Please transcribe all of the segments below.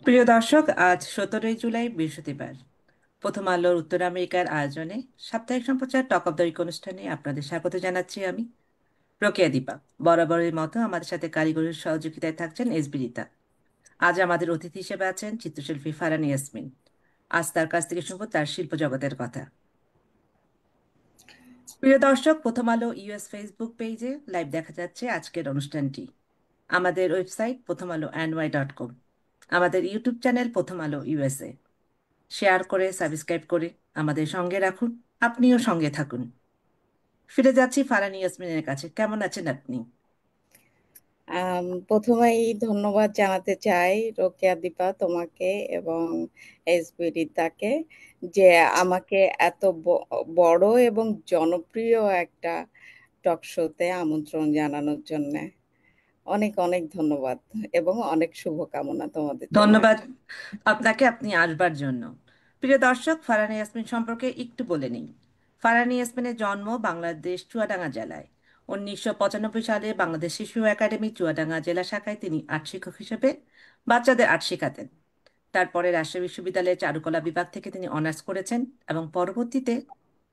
প্রিয় দর্শক, আজ 17 জুলাই বৃহস্পতিবার। প্রথম আলোর উত্তর আমেরিকার আয়োজনে সাপ্তাহিক সম্প্রচার টক অব দ্য উইক অনুষ্ঠানে আপনাদের স্বাগত জানাচ্ছি আমি, রোকেয়া দীপা। বরাবরের মতো আমাদের সাথে কারিগরির সহযোগিতায় থাকছেন এসবি রিতা। আজ আমাদের অতিথি হিসেবে আছেন চিত্রশিল্পী ফারহান ইয়াসমিন। আজ তার কাছ থেকে শুনবো তার শিল্প জগতের কথা। প্রিয় দর্শক, প্রথম আলো ইউএস ফেসবুক পেজে লাইভ দেখা যাচ্ছে আজকের অনুষ্ঠানটি। আমাদের ওয়েবসাইট প্রথম আলো ny.com, আমাদের ইউটিউব চ্যানেল প্রথম আলো ইউএসএ। শেয়ার করে সাবস্ক্রাইব করে আমাদের সঙ্গে রাখুন, আপনিও সঙ্গে থাকুন। ফিরে যাচ্ছি ফারহান ইয়াসমিনের কাছে। কেমন আছেন আপনি? প্রথমেই ধন্যবাদ জানাতে চাই রোকেয়া দীপা তোমাকে এবং এসবি রিতাকে যে আমাকে এত বড় এবং জনপ্রিয় একটা টক শোতে আমন্ত্রণ জানানোর জন্য অনেক অনেক ধন্যবাদ এবং অনেক শুভকামনা তোমাদের জন্য। ধন্যবাদ আপনাকে, আপনি আসবার জন্য। প্রিয় দর্শক, ফারহান ইয়াসমিন সম্পর্কে একটু বলে নিই। ফারহান ইয়াসমিনের জন্ম বাংলাদেশ চুয়াডাঙ্গা জেলায়। 1995 সালে বাংলাদেশ শিশু একাডেমি চুয়াডাঙ্গা জেলা শাখায় তিনি আর্ট শিক্ষক হিসেবে বাচ্চাদের আর্ট শেখাতেন। তারপরে রাজশাহী বিশ্ববিদ্যালয়ের চারুকলা বিভাগ থেকে তিনি অনার্স করেছেন এবং পরবর্তীতে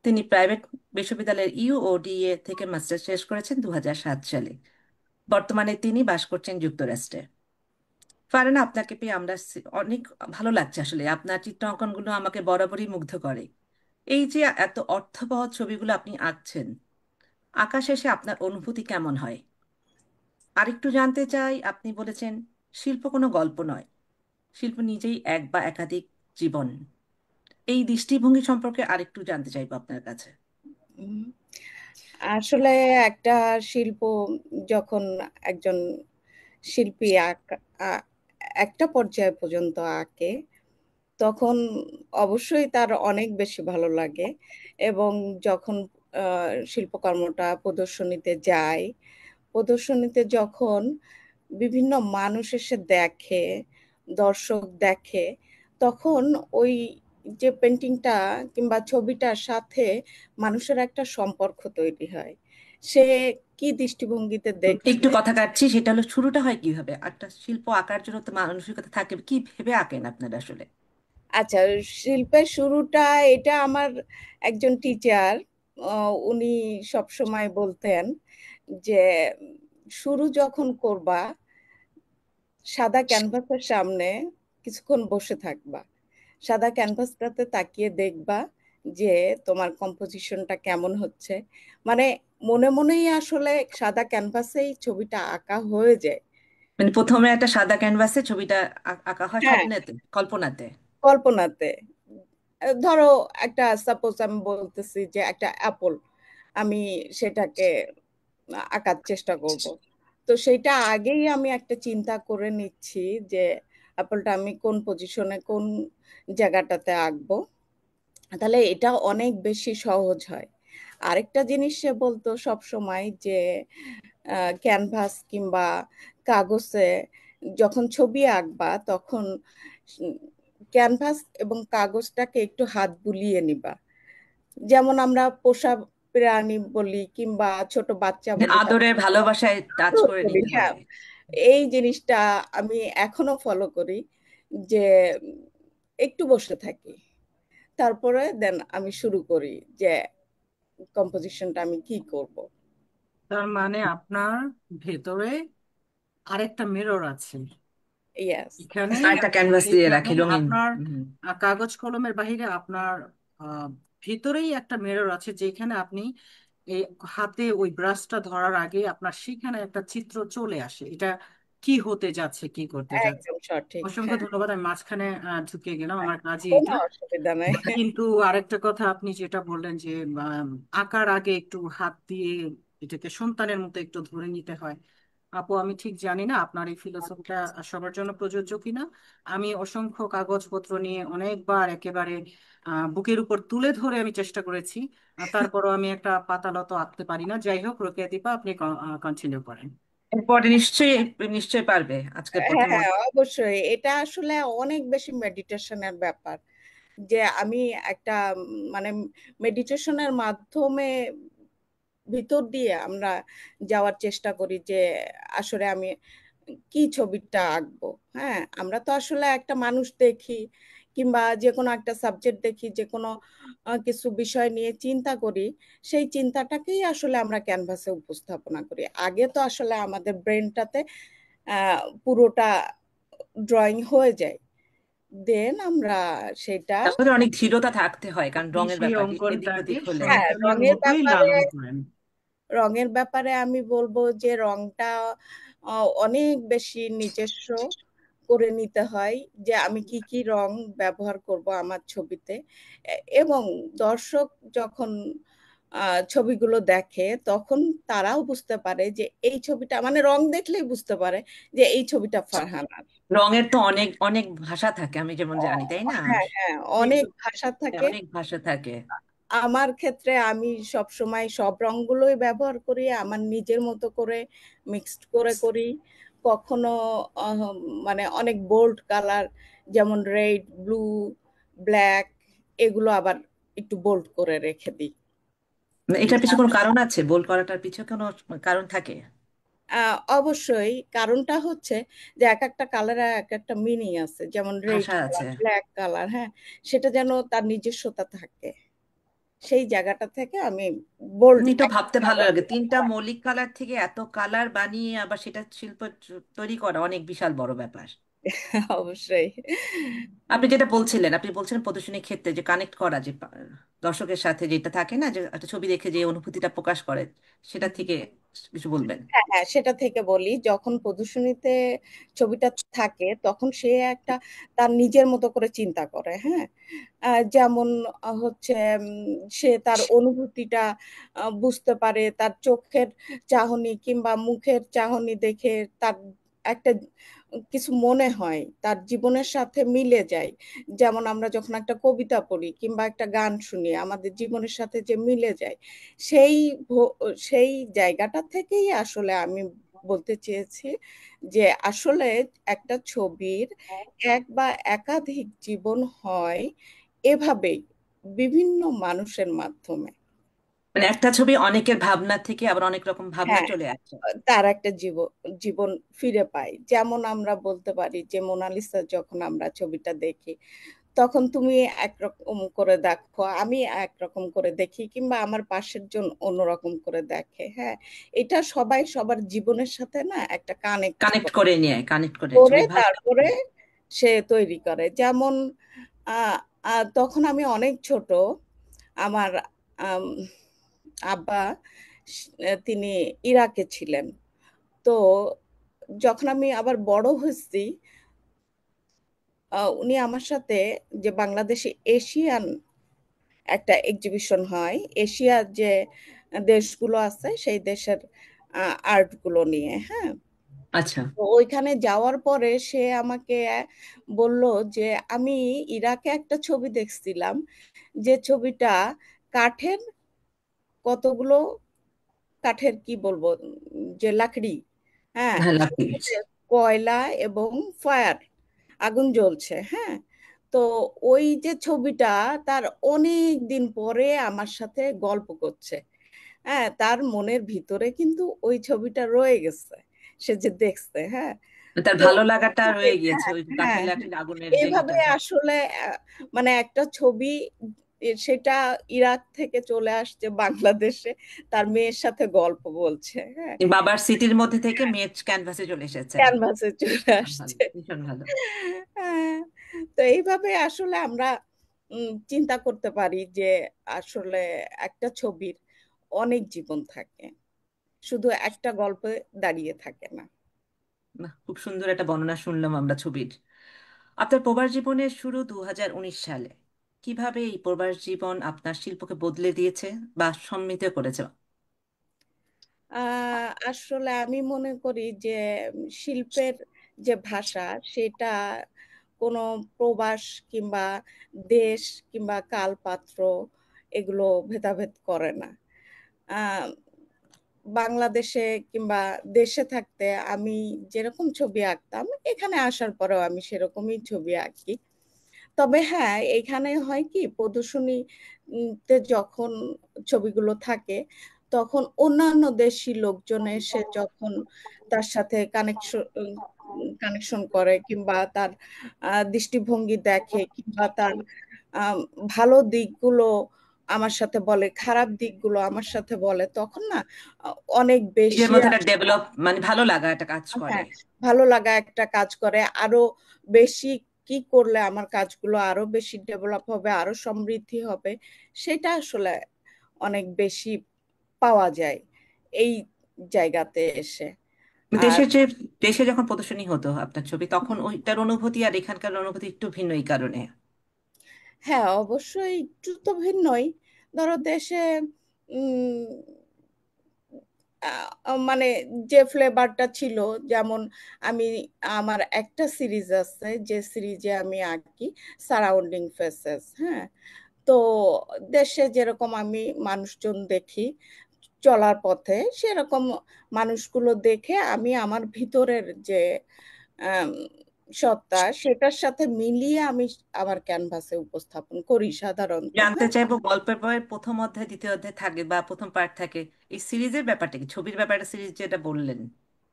তিনি প্রাইভেট বিশ্ববিদ্যালয়ের ইউওডিএ থেকে মাস্টার্স শেষ করেছেন 2007 সালে। বর্তমানে তিনি বাস করছেন যুক্তরাষ্ট্রে। ফারহানা, আপনাকে পেয়ে আমরা অনেক ভালো লাগছে। আসলে আপনার চিত্রাঙ্কনগুলো আমাকে বরাবরই মুগ্ধ করে। এই যে এত অর্থবহ ছবিগুলো আপনি আঁকছেন, আঁকা শেষে আপনার অনুভূতি কেমন হয়? আরেকটু জানতে চাই, আপনি বলেছেন শিল্প কোনো গল্প নয়, শিল্প নিজেই এক বা একাধিক জীবন। এই দৃষ্টিভঙ্গি সম্পর্কে আরেকটু জানতে চাইবো আপনার কাছে। উম, আসলে একটা শিল্প যখন একজন শিল্পী একটা পর্যায় পর্যন্ত আঁকে তখন অবশ্যই তার অনেক বেশি ভালো লাগে এবং যখন শিল্পকর্মটা প্রদর্শনীতে যায়, প্রদর্শনীতে যখন বিভিন্ন মানুষ এসে দেখে, দর্শক দেখে, তখন ওই যে পেন্টিংটা কিংবা ছবিটার সাথে মানুষের একটা সম্পর্ক তৈরি হয়। সে কি দৃষ্টিভঙ্গিতে একটু দেখছে। কথা কাটছি, সেটা হলো শুরুটা হয় কিভাবে? একটা শিল্প আঁকার জন্য তো মানসিকতা থাকে, কি ভেবে আঁকেন আপনারা আসলে? আচ্ছা, শিল্পের শুরুটা এটা আমার একজন টিচার উনি সব সময় বলতেন যে শুরু যখন করবা সাদা ক্যানভাসের সামনে কিছুক্ষণ বসে থাকবা, সাদা ক্যানভাসটাতে তাকিয়ে দেখবা যে তোমার কম্পোজিশনটা কেমন হচ্ছে। মানে মনে মনেই আসলে সাদা ক্যানভাসেই ছবিটা আঁকা হয়ে যায়। মানে প্রথমে একটা সাদা ক্যানভাসে ছবিটা আঁকা হয় হ্যাঁ, স্বপ্নেতে, কল্পনাতে। কল্পনাতে। ধরো একটা সাপোজ আমি বলতেছি যে একটা অ্যাপল, আমি সেটাকে আঁকার চেষ্টা করব। তো সেইটা আগেই আমি একটা চিন্তা করে নিচ্ছি যে অ্যাপলটা আমি কোন পজিশনে কোন জায়গাটাতে আঁকবো, তাহলে এটা অনেক বেশি সহজ হয়। আরেকটা জিনিস সে বলতো সব সময় যে ক্যানভাস কিংবা কাগজে যখন ছবি আঁকবা তখন ক্যানভাস এবং কাগজটাকে একটু হাত বুলিয়ে নিবা। যেমন আমরা পোষা প্রাণী বলি কিংবা ছোট বাচ্চা যে বলি আদরে তাদের ভালোবাসায় টাচ আদর করে করি। নিতে হ্যাঁ, হয়। এই জিনিসটা আমি এখনো ফলো করি যে একটু বসে থাকি, তারপরে দেন আমি শুরু করি যে কম্পোজিশনটা আমি কি করব। তার মানে আপনার ভেতরে আরেকটা মিরর আছে ইয়েস। এখানে। আরেকটা ক্যানভাস দিয়ে এখানে রাখি রঙিন। আপনার হুম। কাগজ কলমের বাহিরে আপনার আহ, ভিতরেই একটা মিরর আছে, যেখানে আপনি এই হাতে ওই ব্রাশটা ধরার আগে আপনার সেখানে একটা চিত্র চলে আসে, এটা কি হতে যাচ্ছে, কি করতে যাচ্ছে। একদম সঠিক। অসংখ্য হ্যাঁ, ধন্যবাদ, আমি মাঝখানে ঢুকে গেলাম, আমার কাজই কোনো এটা। অসুবিধা নেই। কিন্তু আরেকটা কথা আপনি যেটা বললেন যে আঁকার আগে একটু হাত দিয়ে এটাকে সন্তানের মতো একটু ধরে নিতে হয়। আপু, আমি ঠিক জানি না আপনার এই ফিলোসফিটা সবার জন্য প্রযোজ্য কিনা। আমি অসংখ্য কাগজপত্র নিয়ে অনেকবার একেবারে বুকের উপর তুলে ধরে আমি চেষ্টা করেছি, তারপরও আমি একটা পাতালত আঁকতে পারি না। যাই হোক, রোকেয়া দীপা, আপনি কন্টিনিউ করেন। এরপরে নিশ্চয়ই নিশ্চয়ই পারবে আজকের হ্যাঁ প্রথম। হ্যাঁ, অবশ্যই এটা আসলে অনেক বেশি মেডিটেশনের ব্যাপার। যে আমি একটা মানে মেডিটেশনের মাধ্যমে ভিতর দিয়ে আমরা যাওয়ার চেষ্টা করি যে আসলে আমি কি ছবিটা আঁকবো। হ্যাঁ, আমরা তো আসলে একটা মানুষ দেখি কিংবা যে কোনো একটা সাবজেক্ট দেখি, যে কোনো কিছু বিষয় নিয়ে চিন্তা করি, সেই চিন্তাটাকেই আসলে আমরা ক্যানভাসে উপস্থাপনা করি। আগে তো আসলে আমাদের ব্রেনটাতে পুরোটা ড্রয়িং হয়ে যায়, দেন আমরা সেটা। তারপরে অনেক ধীরতা থাকতে হয়, কারণ আপনি রঙের সেই ব্যাপার এদিক অঙ্কনটাকে ওদিক হলে। হ্যাঁ, সন্তানের মতোই লালন করেন। রঙের ব্যাপারে আমি বলবো যে রংটা অনেক বেশি নিজস্ব করে নিতে হয়, যে আমি কি কি রং ব্যবহার করব আমার ছবিতে। এবং দর্শক যখন ছবিগুলো দেখে, তখন তারাও বুঝতে পারে যে এই ছবিটা, মানে রং দেখলেই বুঝতে পারে যে এই ছবিটা ফারহানার। রঙের তো অনেক অনেক ভাষা থাকে, আমি যেমন জানি, তাই না? হ্যাঁ হ্যাঁ, সেই অনেক তো, ভাষা থাকে। অনেক ভাষা থাকে। আমার ক্ষেত্রে আমি সব সময় সব রংগুলোই ব্যবহার করি, আমার নিজের মতো করে মিক্সড করে করি। কখনো আহ, মানে অনেক বোল্ড কালার, যেমন রেড, ব্লু, ব্ল্যাক, এগুলো আবার একটু বোল্ড করে রেখে দিই। মানে এটার পিছনে কোনো কারণ আছে? বোল্ড করাটার পিছনে কোনো কারণ থাকে? অবশ্যই কারণটা হচ্ছে যে এক একটা কালারে এক একটা মিনিং আছে, যেমন রেড ভাষা আছে। কালার, ব্ল্যাক কালার, হ্যাঁ, সেটা যেন তার নিজস্বতা থাকে। সেই জায়গাটা থেকে আমি বোল্ড এটা একটা ভাবতে ভালো কালার। লাগে, তিনটা মৌলিক কালার থেকে এত কালার বানিয়ে আবার সেটা শিল্প তৈরি করা অনেক বিশাল বড় ব্যাপার। অবশ্যই। আপনি যেটা বলছিলেন, আপনি বলছিলেন প্রদর্শনীর ক্ষেত্রে যে কানেক্ট করা, যে দর্শকের সাথে যেটা থাকে না, যে একটা ছবি দেখে যে অনুভূতিটা প্রকাশ করে, সেটা থেকে কিছু বলবেন? হ্যাঁ হ্যাঁ, সেটা থেকে বলি, যখন প্রদর্শনীতে ছবিটা থাকে তখন সে একটা তার নিজের মতো করে চিন্তা করে। হ্যাঁ, যেমন হচ্ছে সে তার অনুভূতিটা বুঝতে পারে, তার চোখের চাহনি কিংবা মুখের চাহনি দেখে তার একটা কিছু মনে হয়, তার জীবনের সাথে মিলে যায়। যেমন আমরা যখন একটা কবিতা পড়ি কিংবা একটা গান শুনি, আমাদের জীবনের সাথে যে মিলে যায়, সেই সেই জায়গাটা থেকেই আসলে আমি বলতে চেয়েছি যে আসলে একটা ছবির এক বা একাধিক জীবন হয় এভাবেই, বিভিন্ন মানুষের মাধ্যমে। মানে একটা ছবি অনেকের ভাবনা থেকে আবার অনেক রকম ভাবনা হ্যাঁ, চলে আসে। তার একটা জীবন ফিরে পাই। যেমন আমরা বলতে পারি যে মোনালিসা যখন আমরা ছবিটা দেখি, তখন তুমি একরকম করে দেখো, আমি একরকম করে দেখি, কিংবা আমার পাশের জন অন্যরকম করে দেখে। হ্যাঁ, এটা সবাই সবার জীবনের সাথে না একটা কানেক্ট কানেক্ট করে নিয়ে, কানেক্ট করে করে ছবির ভাষা। তারপরে সে তৈরি করে। যেমন আহ, তখন আমি অনেক ছোট, আমার আম, আব্বা তিনি ইরাকে ছিলেন। তো যখন আমি আবার বড় হয়েছি, উনি আমার সাথে, যে বাংলাদেশে এশিয়ান একটা এক্সিবিশন হয়, এশিয়ার যে দেশগুলো আছে সেই দেশের আর্ট গুলো নিয়ে। হ্যাঁ, আচ্ছা। তো ওইখানে যাওয়ার পরে সে আমাকে বলল যে আমি ইরাকে একটা ছবি দেখছিলাম, যে ছবিটা কাঠের কতগুলো, কাঠের কি বলবো, যে লাকড়ি, হ্যাঁ, হ্যাঁ, লাকি। সেখানে কয়লা এবং ফায়ার, আগুন জ্বলছে। হ্যাঁ, তো ওই যে ছবিটা তার অনেক দিন পরে আমার সাথে গল্প করছে। হ্যাঁ, তার মনের ভিতরে কিন্তু ওই ছবিটা রয়ে গেছে, সে যে দেখছে। হ্যাঁ, তার তো ভালো লাগাটা এইভাবে, রয়ে গিয়েছে হ্যাঁ ওই হ্যাঁ কাঠের হ্যাঁ, লাঠির আগুনের যে এইভাবে ইটাতে। আসলে মানে একটা ছবি সেটা ইরাক থেকে চলে আসছে বাংলাদেশে, তার মেয়ের সাথে গল্প বলছে। হ্যাঁ, বাবার স্মৃতির মধ্যে থেকে মেয়ের ক্যানভাসে চলে এসেছে। ক্যানভাসে চলে ভালো, আসছে। ভীষণ ভালো। হ্যাঁ, তো এইভাবে আসলে আমরা চিন্তা করতে পারি যে আসলে একটা ছবির অনেক জীবন থাকে, শুধু একটা গল্পে দাঁড়িয়ে থাকে না। না, খুব সুন্দর একটা বর্ণনা শুনলাম আমরা ছবির। আপনার প্রবাস জীবনের শুরু 2019 সালে। কিভাবে এই প্রবাস জীবন আপনার শিল্পকে বদলে দিয়েছে বা সমৃদ্ধ করেছে? আসলে আমি মনে করি যে শিল্পের যে ভাষা, সেটা কোনো প্রবাস কিংবা দেশ কিংবা কালপাত্র এগুলো ভেদাভেদ করে না। আহ, বাংলাদেশে কিংবা দেশে থাকতে আমি যেরকম ছবি আঁকতাম, এখানে আসার পরেও আমি সেরকমই ছবি আঁকি। তবে হ্যাঁ, এখানে হয় কি, প্রদর্শনী তে যখন ছবিগুলো থাকে, তখন অন্যান্য দেশি লোকজন এসে যখন তার সাথে কানেকশন করে, কিংবা তার দৃষ্টিভঙ্গি দেখে, কিংবা তার আম, ভালো দিকগুলো আমার সাথে বলে, খারাপ দিকগুলো আমার সাথে বলে, তখন না অনেক নিজের বেশি মধ্যে একটা ডেভেলপ, মানে ভালো লাগা একটা কাজ করে। হ্যাঁ, ভালো লাগা একটা কাজ করে। আরো বেশি কি করলে আমার কাজগুলো আরো বেশি ডেভেলপ হবে, আরো সমৃদ্ধি হবে, সেটা আসলে অনেক বেশি পাওয়া যায় এই জায়গাতে এসে। আর দেশের যে দেশে যখন প্রদর্শনী হতো আপনার ছবি, তখন ওইটার অনুভূতি আর এখানকার অনুভূতি একটু ভিন্ন এই কারণে। হ্যাঁ, অবশ্যই একটু তো ভিন্নই। ধরো দেশে উম মানে যে ফ্লেভারটা ছিল, যেমন আমি, আমার একটা সিরিজ আছে যে সিরিজে আমি আঁকি সারাউন্ডিং ফেসেস। হ্যাঁ, তো দেশে যেরকম আমি মানুষজন দেখি চলার পথে, সেরকম মানুষগুলো দেখে আমি আমার ভিতরের যে আম, সত্তা, সেটার সাথে মিলিয়ে আমি আমার ক্যানভাসে উপস্থাপন করি সাধারণত। জানতে হ্যাঁ, চাইবো, গল্পের বইয়ের প্রথম অধ্যায় দ্বিতীয় অধ্যায় থাকে বা প্রথম পার্ট থাকে, এই সিরিজের ব্যাপারটা কি, ছবির ব্যাপারটা সিরিজ যেটা বললেন?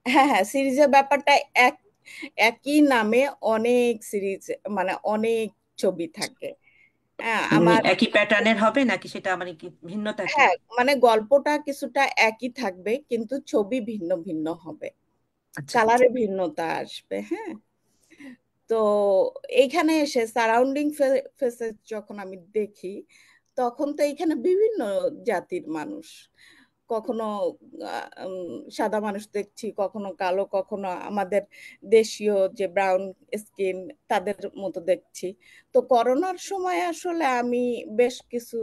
হ্যাঁ, হ্যাঁ, সিরিজের ব্যাপারটা এক, একই নামে অনেক সিরিজ, মানে অনেক ছবি থাকে। হ্যাঁ, আমার, একই প্যাটার্নের হবে নাকি সেটা মানে কি ভিন্নতা কি? হ্যাঁ, মানে গল্পটা কিছুটা একই থাকবে, কিন্তু ছবি ভিন্ন ভিন্ন হবে, আচ্ছা। কালারে ভিন্নতা আসবে। হ্যাঁ, তো এইখানে এসে সারাউন্ডিং ফেসেস যখন আমি দেখি, তখন তো এইখানে বিভিন্ন জাতির মানুষ, কখনো সাদা মানুষ দেখছি, কখনো কালো, কখনো আমাদের দেশীয় যে ব্রাউন স্কিন, তাদের মতো দেখছি। তো করোনার সময় আসলে আমি বেশ কিছু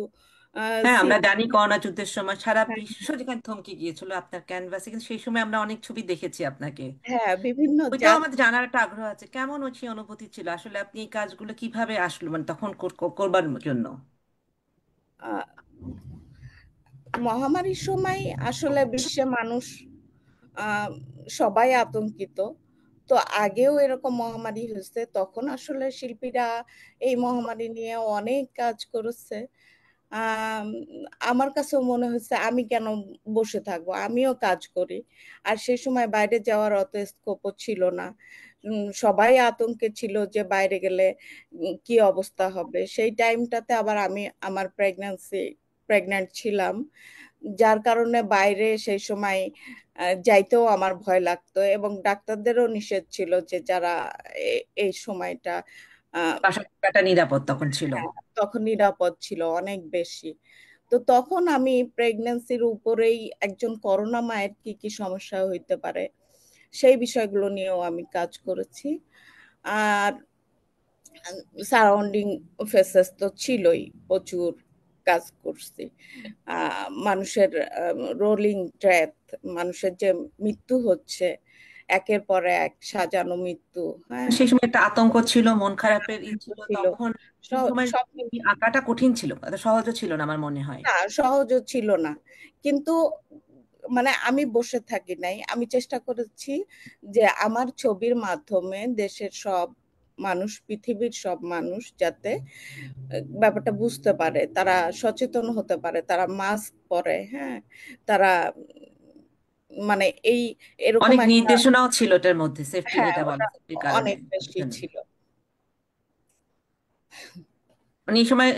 হ্যাঁ, আমরা সিন, জানি করোনা যুদ্ধের সময় সারা হ্যাঁ, বিশ্ব যেখানে থমকে গিয়েছিল আপনার ক্যানভাসে, কিন্তু সেই সময় আমরা অনেক ছবি দেখেছি আপনাকে। হ্যাঁ, বিভিন্ন ওইটাও জাত। আমাদের জানার একটা আগ্রহ আছে, কেমন ওই অনুভূতি ছিল আসলে, আপনি এই কাজগুলো কিভাবে আসলো মানে তখন করবার জন্য? আহ, মহামারীর সময় আসলে বিশ্বে মানুষ আহ, সবাই আতঙ্কিত। তো আগেও এরকম মহামারী হয়েছে, তখন আসলে শিল্পীরা এই মহামারী নিয়ে অনেক কাজ করেছে। আম, আমার কাছেও মনে হচ্ছে আমি কেন বসে থাকবো, আমিও কাজ করি। আর সেই সময় বাইরে যাওয়ার অত স্কোপও ছিল না। সবাই আতঙ্কে ছিল যে বাইরে গেলে কি অবস্থা হবে। সেই টাইমটাতে আবার আমি আমার প্রেগন্যান্ট ছিলাম, যার কারণে বাইরে সেই সময় যাইতেও আমার ভয় লাগতো, এবং ডাক্তারদেরও নিষেধ ছিল যে যারা এই সময়টা আহ, বাসা থাকাটা নিরাপদ তখন ছিল? হ্যাঁ, তখন নিরাপদ ছিল অনেক বেশি। তো তখন আমি প্রেগন্যান্সির উপরেই একজন করোনা মায়ের কি কি সমস্যা হইতে পারে, সেই বিষয়গুলো নিয়েও আমি কাজ করেছি। আর সারাউন্ডিং ফেসেস তো ছিলই, প্রচুর কাজ করছি। মানুষের রোলিং ডেথ, মানুষের যে মৃত্যু হচ্ছে একের পর এক সাজানো মৃত্যু। হ্যাঁ, সেই সময় একটা আতঙ্ক ছিল, মন খারাপের ছিল ছিল। তখন। সেই সময় সব, এই আঁকাটা কঠিন ছিল, এত সহজও ছিল না আমার মনে হয়। না, সহজও ছিল না, কিন্তু মানে আমি বসে থাকি নাই, আমি চেষ্টা করেছি যে আমার ছবির মাধ্যমে দেশের সব মানুষ, পৃথিবীর সব মানুষ যাতে ব্যাপারটা বুঝতে পারে, তারা সচেতন হতে পারে, তারা মাস্ক পরে। হ্যাঁ, তারা মানে এই এরকম অনেক একটা, নির্দেশনাও ছিল এটার মধ্যে, সেফটি হ্যাঁ, যেটা বলে, ওটা সেফটির কারণে। অনেক বেশি হুম। ছিল। মানে এই সময়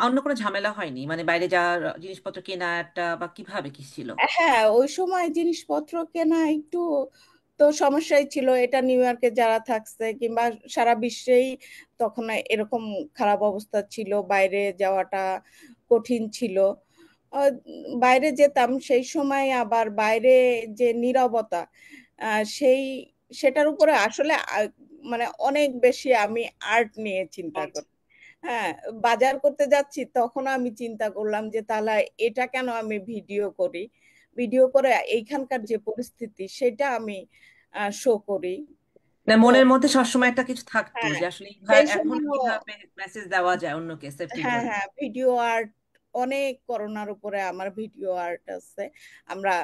অন্য কোনো ঝামেলা হয়নি, মানে বাইরে যাওয়ার, জিনিসপত্র কেনাটা বা কিভাবে কি ছিল? হ্যাঁ, ওই সময় জিনিসপত্র কেনা একটু তো সমস্যাই ছিল। এটা নিউ ইয়র্কে যারা থাকছে, কিংবা সারা বিশ্বেই তখন এরকম খারাপ অবস্থা ছিল, বাইরে যাওয়াটা কঠিন ছিল। আহ, বাইরে যেতাম সেই সময়, আবার বাইরে যে নীরবতা, সেই, সেটার উপরে আসলে মানে অনেক বেশি আমি আর্ট নিয়ে চিন্তা করি। হ্যাঁ, বাজার করতে যাচ্ছি, তখন আমি চিন্তা করলাম যে তাহলে এটা কেন আমি ভিডিও করি, ভিডিও করে এইখানকার যে পরিস্থিতি সেটা আমি শো করি। না, তো মনের মধ্যে সবসময় একটা কিছু থাকতো হ্যাঁ, যে আসলে সেই এখন সময়ও, কিভাবে মেসেজ দেওয়া যায় অন্যকে সেফটির হ্যাঁ, জন্য। হ্যাঁ, ভিডিও আর্ট, অনেক করোনার উপরে আমার ভিডিও আর্ট আছে। আমরা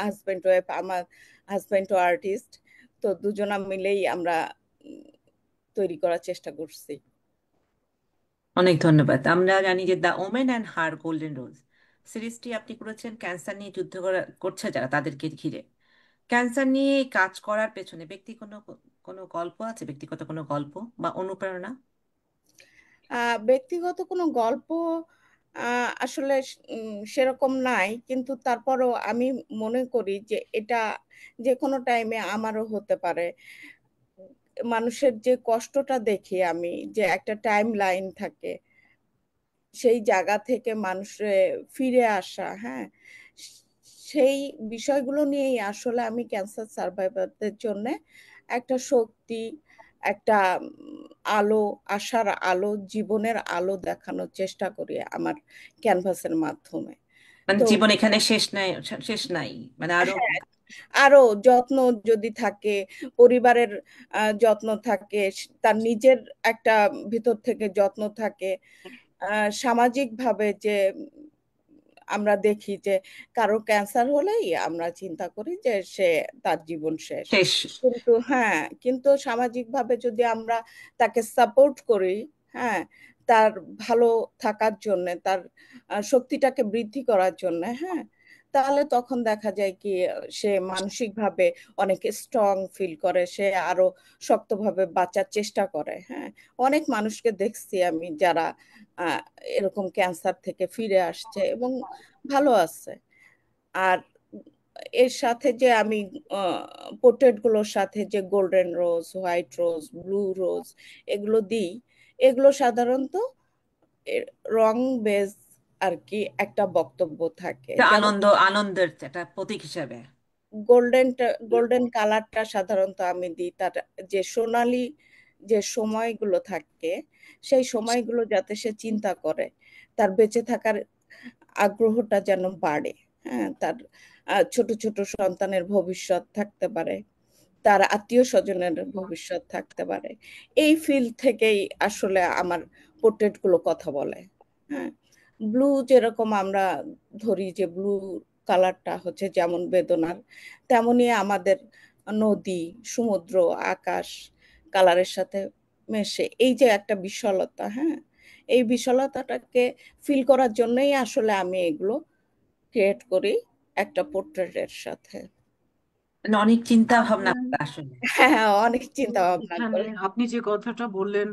হাজবেন্ড ওয়াইফ, আমার হাজবেন্ড আর্টিস্ট, তো দুজনা মিলেই আমরা উম, তৈরি করার চেষ্টা করছি। অনেক ধন্যবাদ। আমরা জানি যে the women and her golden রোজ সিরিজটি আপনি করেছেন ক্যান্সার নিয়ে যুদ্ধ করছে যারা, তাদেরকে ঘিরে। ক্যান্সার নিয়ে কাজ করার পেছনে কোনো কোনো গল্প আছে, ব্যক্তিগত কোনো গল্প বা অনুপ্রেরণা? ব্যক্তিগত কোনো গল্প আসলে সেরকম নাই, কিন্তু তারপরও আমি মনে করি যে এটা যে কোনো টাইমে আমারও হতে পারে। মানুষের যে কষ্টটা দেখি আমি, যে একটা টাইম লাইন থাকে, সেই জায়গা থেকে মানুষের ফিরে আসা, হ্যাঁ, সেই বিষয়গুলো নিয়েই আসলে আমি ক্যান্সার সার্ভাইভারদের জন্য একটা শক্তি, একটা আলো, আশার আলো, জীবনের আলো দেখানোর চেষ্টা করি আমার ক্যানভাসের মাধ্যমে। মানে তো জীবন এখানে শেষ নাই, শেষ নাই, মানে আরো। হ্যাঁ, আরো যত্ন যদি থাকে, পরিবারের যত্ন থাকে, তার নিজের একটা ভিতর থেকে যত্ন থাকে, সামাজিক ভাবে যে আমরা দেখি যে কারো ক্যান্সার হলেই আমরা চিন্তা করি যে সে, তার জীবন শেষ। শেষ। কিন্তু হ্যাঁ, কিন্তু সামাজিক ভাবে যদি আমরা তাকে সাপোর্ট করি, হ্যাঁ, তার ভালো থাকার জন্য, তার শক্তিটাকে বৃদ্ধি করার জন্য, হ্যাঁ, তাহলে তখন দেখা যায় কি সে মানসিকভাবে অনেক স্ট্রং ফিল করে, সে আরো শক্তভাবে বাঁচার চেষ্টা করে। হ্যাঁ, অনেক মানুষকে দেখছি আমি যারা আহ, এরকম ক্যান্সার থেকে ফিরে আসছে এবং ভালো আছে। আর এর সাথে যে আমি পোর্ট্রেট গুলোর সাথে যে golden rose, white rose, blue rose এগুলো দিই, এগুলো সাধারণত এর রং বেজ আর কি একটা বক্তব্য থাকে। এটা যেমন আনন্দের একটা প্রতীক হিসাবে। গোল্ডেন গোল্ডেন কালারটা সাধারণত আমি দিই তার যে সোনালী যে সময়গুলো থাকে, সেই সময়গুলো যাতে সে চিন্তা করে, তার বেঁচে থাকার আগ্রহটা যেন বাড়ে। হ্যাঁ, তার ছোট ছোট সন্তানের ভবিষ্যৎ থাকতে পারে, তার আত্মীয় স্বজনের ভবিষ্যৎ থাকতে পারে। এই ফিল্ড থেকেই আসলে আমার পোর্ট্রেট গুলো কথা বলে। হ্যাঁ, ব্লু যেরকম আমরা ধরি যে ব্লু কালারটা হচ্ছে যেমন বেদনার, তেমনি আমাদের নদী, সমুদ্র, আকাশ কালারের সাথে মেশে, এই যে একটা বিশালতা, হ্যাঁ, এই বিশালতাটাকে ফিল করার জন্যই আসলে আমি এগুলো ক্রিয়েট করি একটা পোর্ট্রেটের সাথে। মানে অনেক চিন্তা ভাবনা আপনার করে আসলে। হ্যাঁ, অনেক চিন্তা ভাবনা এখানে করে। আপনি যে কথাটা বললেন,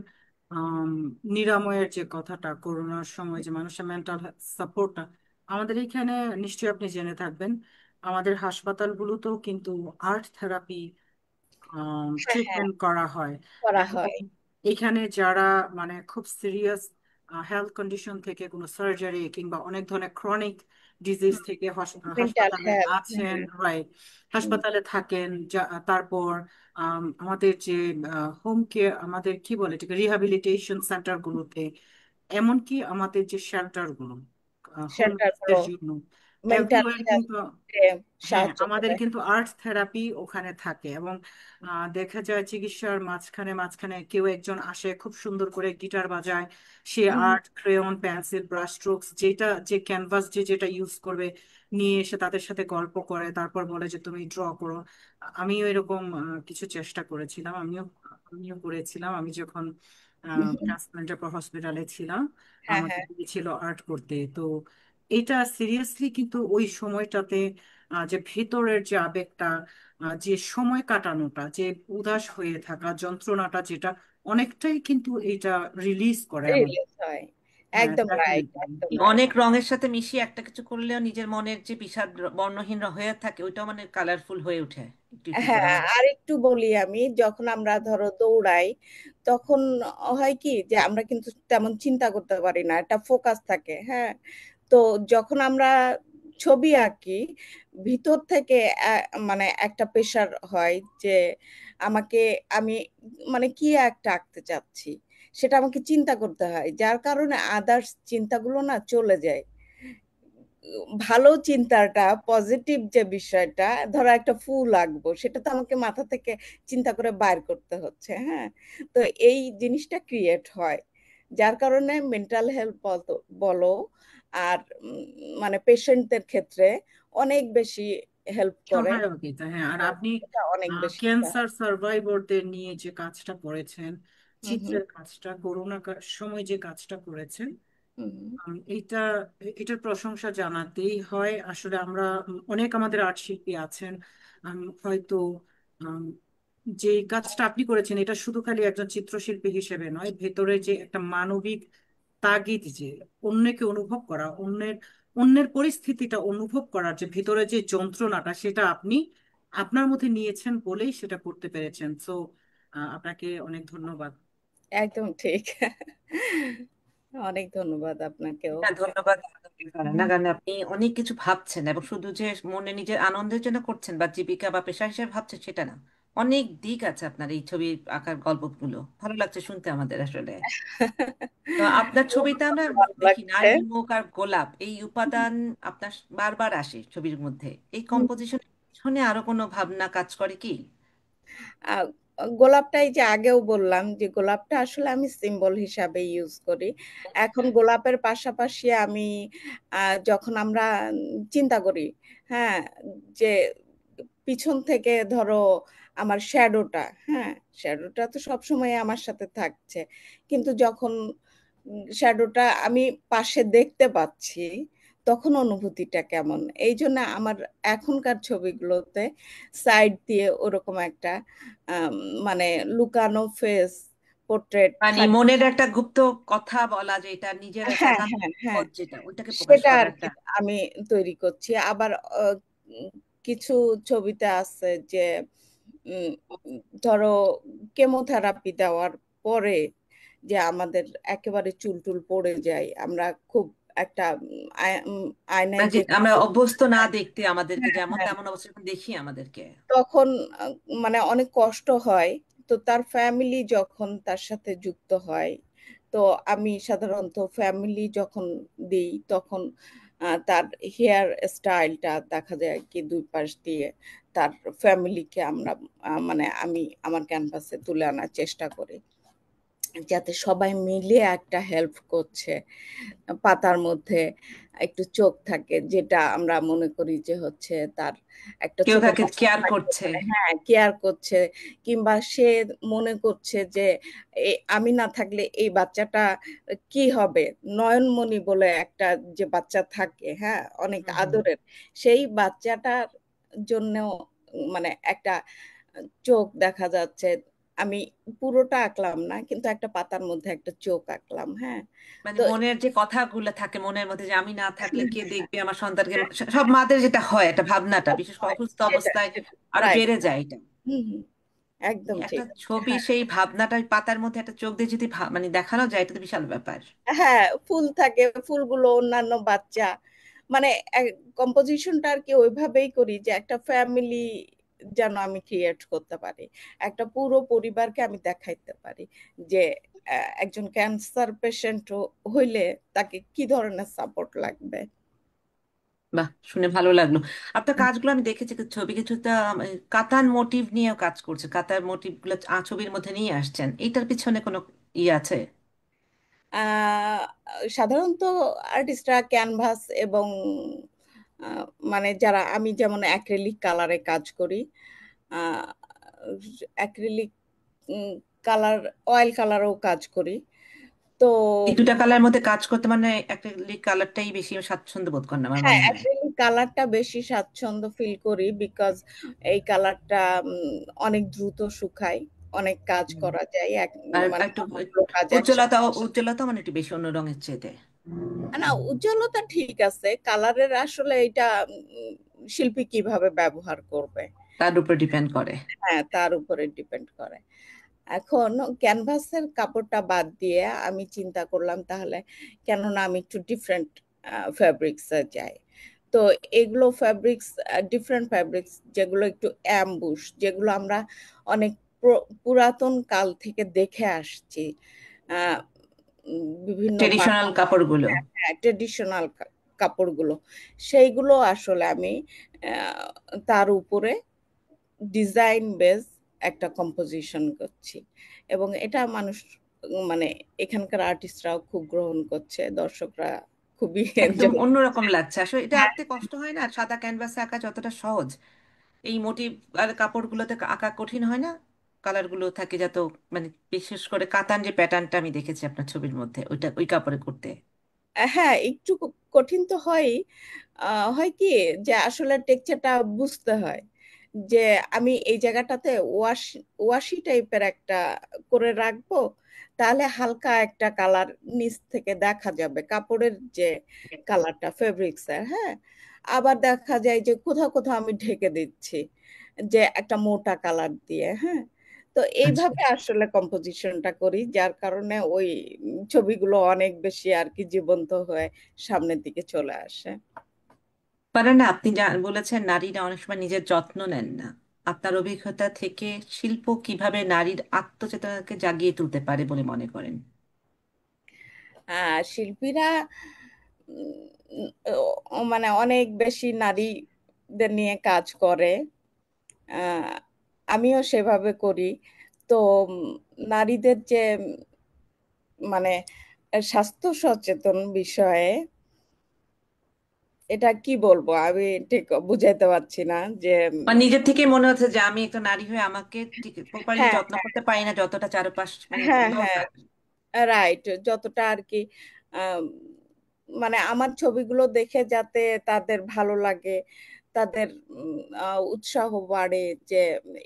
আম, নিরাময়ের যে কথাটা, করোনার সময় যে মানুষের মেন্টাল সাপোর্টটা, আমাদের এখানে নিশ্চয়ই আপনি জেনে থাকবেন, আমাদের হাসপাতালগুলোতেও কিন্তু আর্ট থেরাপি হ্যাঁ, হ্যাঁ, ট্রিটমেন্ট করা হয়। করা এবং হয়। এখানে যারা মানে খুব সিরিয়াস হেলথ কন্ডিশন থেকে, কোনো সার্জারি কিংবা অনেক ধরনের ক্রনিক ডিজিজ থেকে মেন্টাল হাসপাতালে হেলথ। আছেন, রাইট, হুম। হাসপাতালে থাকেন, তারপর আমাদের যে হোম কেয়ার, আমাদের কি বলে এটাকে, রিহ্যাবিলিটেশন সেন্টার গুলোতে, এমনকি আমাদের যে শেল্টার গুলো সেন্টার গুলো হোমলেসদের জন্য, মেন্টাল এভরিওয়ার কিন্তু, হেলথে হ্যাঁ, সাহায্য আমাদের করে। কিন্তু আর্ট থেরাপি ওখানে থাকে। এবং দেখা যায় চিকিৎসার মাঝখানে মাঝখানে কেউ একজন আসে, খুব সুন্দর করে গিটার বাজায়, সে হুম, art, crayon, pencil, brush strokes, যেটা যে ক্যানভাস যে যেটা ইউজ করবে নিয়ে এসে তাদের সাথে গল্প করে, তারপর বলে যে তুমি ড্র করো। আমিও এরকম কিছু চেষ্টা করেছিলাম, আমিও করেছিলাম। আমি যখন হুম। ট্রান্সপ্লান্টের পর হসপিটালে ছিলাম, হ্যাঁ, আমাকে হ্যাঁ। দিয়েছিল আর্ট করতে। তো এটা সিরিয়াসলি কিন্তু ওই সময়টাতে যে ভেতরের যে আবেগটা, যে সময় কাটানোটা, যে উদাস হয়ে থাকা যন্ত্রণাটা, যেটা অনেকটাই কিন্তু এটা রিলিজ করে আমাদের। রিলিজ হয়। হ্যাঁ, একদম রাইট, definitely। একদম রাইট। অনেক রঙের সাথে মিশিয়ে একটা কিছু করলেও নিজের মনের যে বিষাদ বর্ণহীন হয়ে থাকে ওইটাও মানে কালারফুল হয়ে ওঠে একটু একটু করে। হ্যাঁ, আর একটু বলি আমি, যখন আমরা ধরো দৌড়াই, তখন হয় কি যে আমরা কিন্তু তেমন চিন্তা করতে পারি না, একটা ফোকাস থাকে। হ্যাঁ, তো যখন আমরা ছবি আঁকি, ভিতর থেকে মানে একটা প্রেশার হয় যে আমাকে, আমি মানে কি একটা আঁকতে চাচ্ছি, সেটা আমাকে চিন্তা করতে হয়, যার কারণে আদার্স চিন্তাগুলো না চলে যায়। ভালো চিন্তাটা, পজিটিভ যে বিষয়টা, ধরো একটা ফুল আঁকবো, সেটা তো আমাকে মাথা থেকে চিন্তা করে বাইর করতে হচ্ছে। হ্যাঁ, তো এই জিনিসটা ক্রিয়েট হয়, যার কারণে মেন্টাল হেলথ বলো আর মানে পেশেন্টদের ক্ষেত্রে অনেক বেশি হেল্প করে। সহায়তা, হ্যাঁ। আর হ্যাঁ, আপনি এটা অনেক বেশি ক্যান্সার সার্ভাইভারদের নিয়ে যে কাজটা করেছেন, হুম, হুম, চিত্রের কাজটা, করোনা সময় যে কাজটা করেছেন, হুম, হুম। এইটা, এটার প্রশংসা জানাতেই হয়। আসলে আমরা অনেক, আমাদের আর্ট শিল্পী আছেন হয়তো আম, যে কাজটা আপনি করেছেন এটা শুধু খালি একজন চিত্রশিল্পী হিসেবে নয়, ভেতরে যে একটা মানবিক তাগিদ, যে অন্যকে অনুভব করা, অন্যের পরিস্থিতিটা অনুভব করার যে ভিতরে যে যন্ত্রণাটা, সেটা আপনি আপনার মধ্যে নিয়েছেন বলেই সেটা করতে পেরেছেন। সো আপনাকে অনেক ধন্যবাদ। একদম ঠিক। অনেক ধন্যবাদ আপনাকেও। হ্যাঁ, ধন্যবাদ না, কারণ আপনি অনেক কিছু ভাবছেন এবং শুধু যে মনে নিজের আনন্দের জন্য করছেন বা জীবিকা বা পেশা হিসেবে ভাবছেন সেটা না। অনেক দিক আছে আপনার এই ছবি আঁকার গল্পগুলো, ভালো লাগছে শুনতে আমাদের আসলে। তো আপনার ছবিতে আমরা ভালো দেখি লাগছে। নারী, মুখ আর গোলাপ এই উপাদান আপনার বারবার আসে ছবির মধ্যে। এই কম্পোজিশনের পিছনে আরো কোনো ভাবনা কাজ করে কি? আহ, গোলাপটাই যে আগেও বললাম যে গোলাপটা আসলে আমি সিম্বল হিসাবে ইউজ করি। এখন গোলাপের পাশাপাশি আমি যখন আমরা চিন্তা করি, হ্যাঁ, যে পিছন থেকে ধরো আমার শ্যাডোটা, হ্যাঁ, শ্যাডোটা তো সবসময় আমার সাথে থাকছে, কিন্তু যখন শ্যাডোটা আমি পাশে দেখতে পাচ্ছি তখন অনুভূতিটা কেমন। এই জন্য আমার এখনকার ছবিগুলোতে সাইড দিয়ে ওরকম একটা আম, মানে লুকানো ফেস পোর্ট্রেট মানে থাকে। মনের একটা গুপ্ত কথা বলা, যেটা নিজের একটা হ্যাঁ, একান্ত হ্যাঁ, হ্যাঁ, পথ, যেটা ওইটাকে প্রকাশ সেটা করা আর কি একটা। আমি তৈরি করছি। আবার কিছু ছবিতে আছে যে উম, ধরো কেমোথেরাপি দেওয়ার পরে যে আমাদের একেবারে চুল টুল পড়ে যায়, আমরা খুব একটা আয়নায় মানে যে যে আমরা অভ্যস্ত না দেখতে, আমাদেরকে হ্যাঁ, যেমন হ্যাঁ, তেমন অবস্থা যখন দেখি আমাদেরকে। তখন মানে অনেক কষ্ট হয়। তো তার ফ্যামিলি যখন তার সাথে যুক্ত হয়, তো আমি সাধারণত ফ্যামিলি যখন দিই তখন তার হেয়ার স্টাইলটা দেখা যায় কি দুই পাশ দিয়ে তার ফ্যামিলিকে আমরা মানে আমি আমার ক্যানভাসে তুলে আনার চেষ্টা করি, যাতে সবাই মিলে একটা হেল্প করছে। পাতার মধ্যে একটু চোখ থাকে, যেটা আমরা মনে করি যে হচ্ছে তার একটা কেউ ছোট তাকে বাচ্চা কেয়ার থাকতে করছে। পারে, হ্যাঁ, কেয়ার করছে, কিংবা সে মনে করছে যে আমি না থাকলে এই বাচ্চাটা কি হবে। নয়নমণি বলে একটা যে বাচ্চা থাকে, হ্যাঁ, অনেক হুম হুম। আদরের, সেই বাচ্চাটার জন্যও মানে একটা চোখ দেখা যাচ্ছে। আমি পুরোটা আঁকলাম না, কিন্তু একটা পাতার মধ্যে একটা চোখ আঁকলাম, হ্যাঁ। মানে তো মনের যে কথাগুলো থাকে মনের মধ্যে, যে আমি না থাকলে কে দেখবে আমার সন্তানকে, সব মাদের যেটা হয় একটা ভাবনাটা, বিশেষ করে অসুস্থ সেটা অবস্থায় সেটা আরো রাইট। বেড়ে যায় এটা। হুম, হুম, একদম একটা ঠিক। ছবি হ্যাঁ, সেই ভাবনাটা ওই পাতার মধ্যে একটা চোখ দিয়ে যদি মানে দেখানো যায়, এটা তো বিশাল ব্যাপার। হ্যাঁ, ফুল থাকে, ফুলগুলো অন্যান্য বাচ্চা, মানে কম্পোজিশনটা আর কি ওইভাবেই করি যে একটা ফ্যামিলি যেন আমি ক্রিয়েট করতে পারি, একটা পুরো পরিবারকে আমি দেখাইতে পারি যে একজন ক্যান্সার পেশেন্ট হইলে তাকে কি ধরনের সাপোর্ট লাগবে। বাহ, শুনে ভালো লাগলো। আপনার কাজগুলো আমি দেখেছি, ছবি কিছুটা কাতান মোটিভ নিয়েও কাজ করছে, কাতার মোটিভ গুলো ছবির মধ্যে নিয়ে আসছেন, এইটার পিছনে কোনো ইয়ে আছে? আহ, সাধারণত আর্টিস্টরা ক্যানভাস এবং আহ, মানে যারা, আমি যেমন অ্যাক্রিলিক কালারে কাজ করি, অ্যাক্রিলিক কালার, অয়েল কালারও কাজ করি। তো এই দুটা কালার মধ্যে কাজ করতে মানে একটা কালারটাই বেশি স্বাচ্ছন্দ্য বোধ করেন আমার হ্যাঁ, মনে হয়। অ্যাক্রিলিক কালারটা বেশি স্বাচ্ছন্দ্য ফিল করি, বিকজ এই কালারটা অনেক দ্রুত শুকায়, অনেক কাজ হুম। করা যায় আর মানে একটু অনেকগুলো কাজ উজ্জ্বলতা, একসাথে। উজ্জ্বলতা মানে একটু বেশি অন্য রঙের চেয়ে। না, উজ্জ্বলতা ঠিক আছে, কালারের আসলে এটা শিল্পী কিভাবে ব্যবহার করবে, তার উপর ডিপেন্ড করে। হ্যাঁ, তার উপরে ডিপেন্ড করে। এখন ক্যানভাসের কাপড়টা বাদ দিয়ে আমি চিন্তা করলাম তাহলে কেননা আমি একটু ডিফারেন্ট ফ্যাব্রিক্সে যাই। তো এগুলো ফ্যাব্রিক্স, ডিফারেন্ট ফ্যাব্রিক্স যেগুলো একটু অ্যাম্বুশ, যেগুলো আমরা অনেক পুরাতন কাল থেকে দেখে আসছি, আহ, বিভিন্ন ট্রেডিশনাল কাপড়গুলো। হ্যাঁ, ট্রেডিশনাল কাপড়গুলো, সেইগুলো আসলে আমি আহ, তার উপরে ডিজাইন বেস একটা কম্পোজিশন করছি, এবং এটা মানুষ মানে এখানকার আর্টিস্টরাও খুব গ্রহণ করছে, দর্শকরা খুবই একদম এনজয়। অন্যরকম লাগছে আসলে, এটা হ্যাঁ, আঁকতে কষ্ট হয় না, সাদা ক্যানভাসে আঁকা যতটা সহজ এই মোটিভ আর কাপড়গুলোতে আঁকা কঠিন হয় না। কালারগুলো থাকে যত, মানে বিশেষ করে কাতান যে প্যাটার্নটা আমি দেখেছি আপনার ছবির মধ্যে, ওইটা ওই কাপড়ে করতে। হ্যাঁ, একটু কঠিন তো হয়। হয় কি যে আসলে টেক্সচারটা বুঝতে হয়, যে আমি এই জায়গাটাতে ওয়াশি টাইপের একটা করে রাখবো, তাহলে হালকা একটা কালার নিচ থেকে দেখা যাবে কাপড়ের যে কালারটা ফেব্রিক্সের। হ্যাঁ, আবার দেখা যায় যে কোথাও কোথাও আমি ঢেকে দিচ্ছি যে একটা মোটা কালার দিয়ে। হ্যাঁ, তো আচ্ছা, এইভাবে আসলে কম্পোজিশনটা করি, যার কারণে ওই ছবিগুলো অনেক বেশি আর কি জীবন্ত হয়ে সামনের দিকে চলে আসে। পারেন না, আপনি যা বলেছেন নারীরা অনেক সময় নিজের যত্ন নেন না। আপনার অভিজ্ঞতা থেকে শিল্প কিভাবে নারীর আত্মচেতনাকে জাগিয়ে তুলতে পারে বলে মনে করেন? শিল্পীরা মানে অনেক বেশি নারীদের নিয়ে কাজ করে। আহ, আমিও সেভাবে করি। তো নারীদের যে মানে স্বাস্থ্য সচেতন বিষয়ে, এটা কি বলবো আমি ঠিক বুঝাইতে পারছি না যে মানে নিজের থেকে মনে হচ্ছে যে আমি একটা নারী হয়ে আমাকে ঠিক প্রপারলি হ্যাঁ, যত্ন করতে পারি না যতটা চারপাশ মানে হ্যাঁ, হ্যাঁ, দরকার। রাইট, যতটা আর কি আম, মানে আমার ছবিগুলো দেখে যাতে তাদের ভালো লাগে, তাদের উৎসাহ বাড়ে যে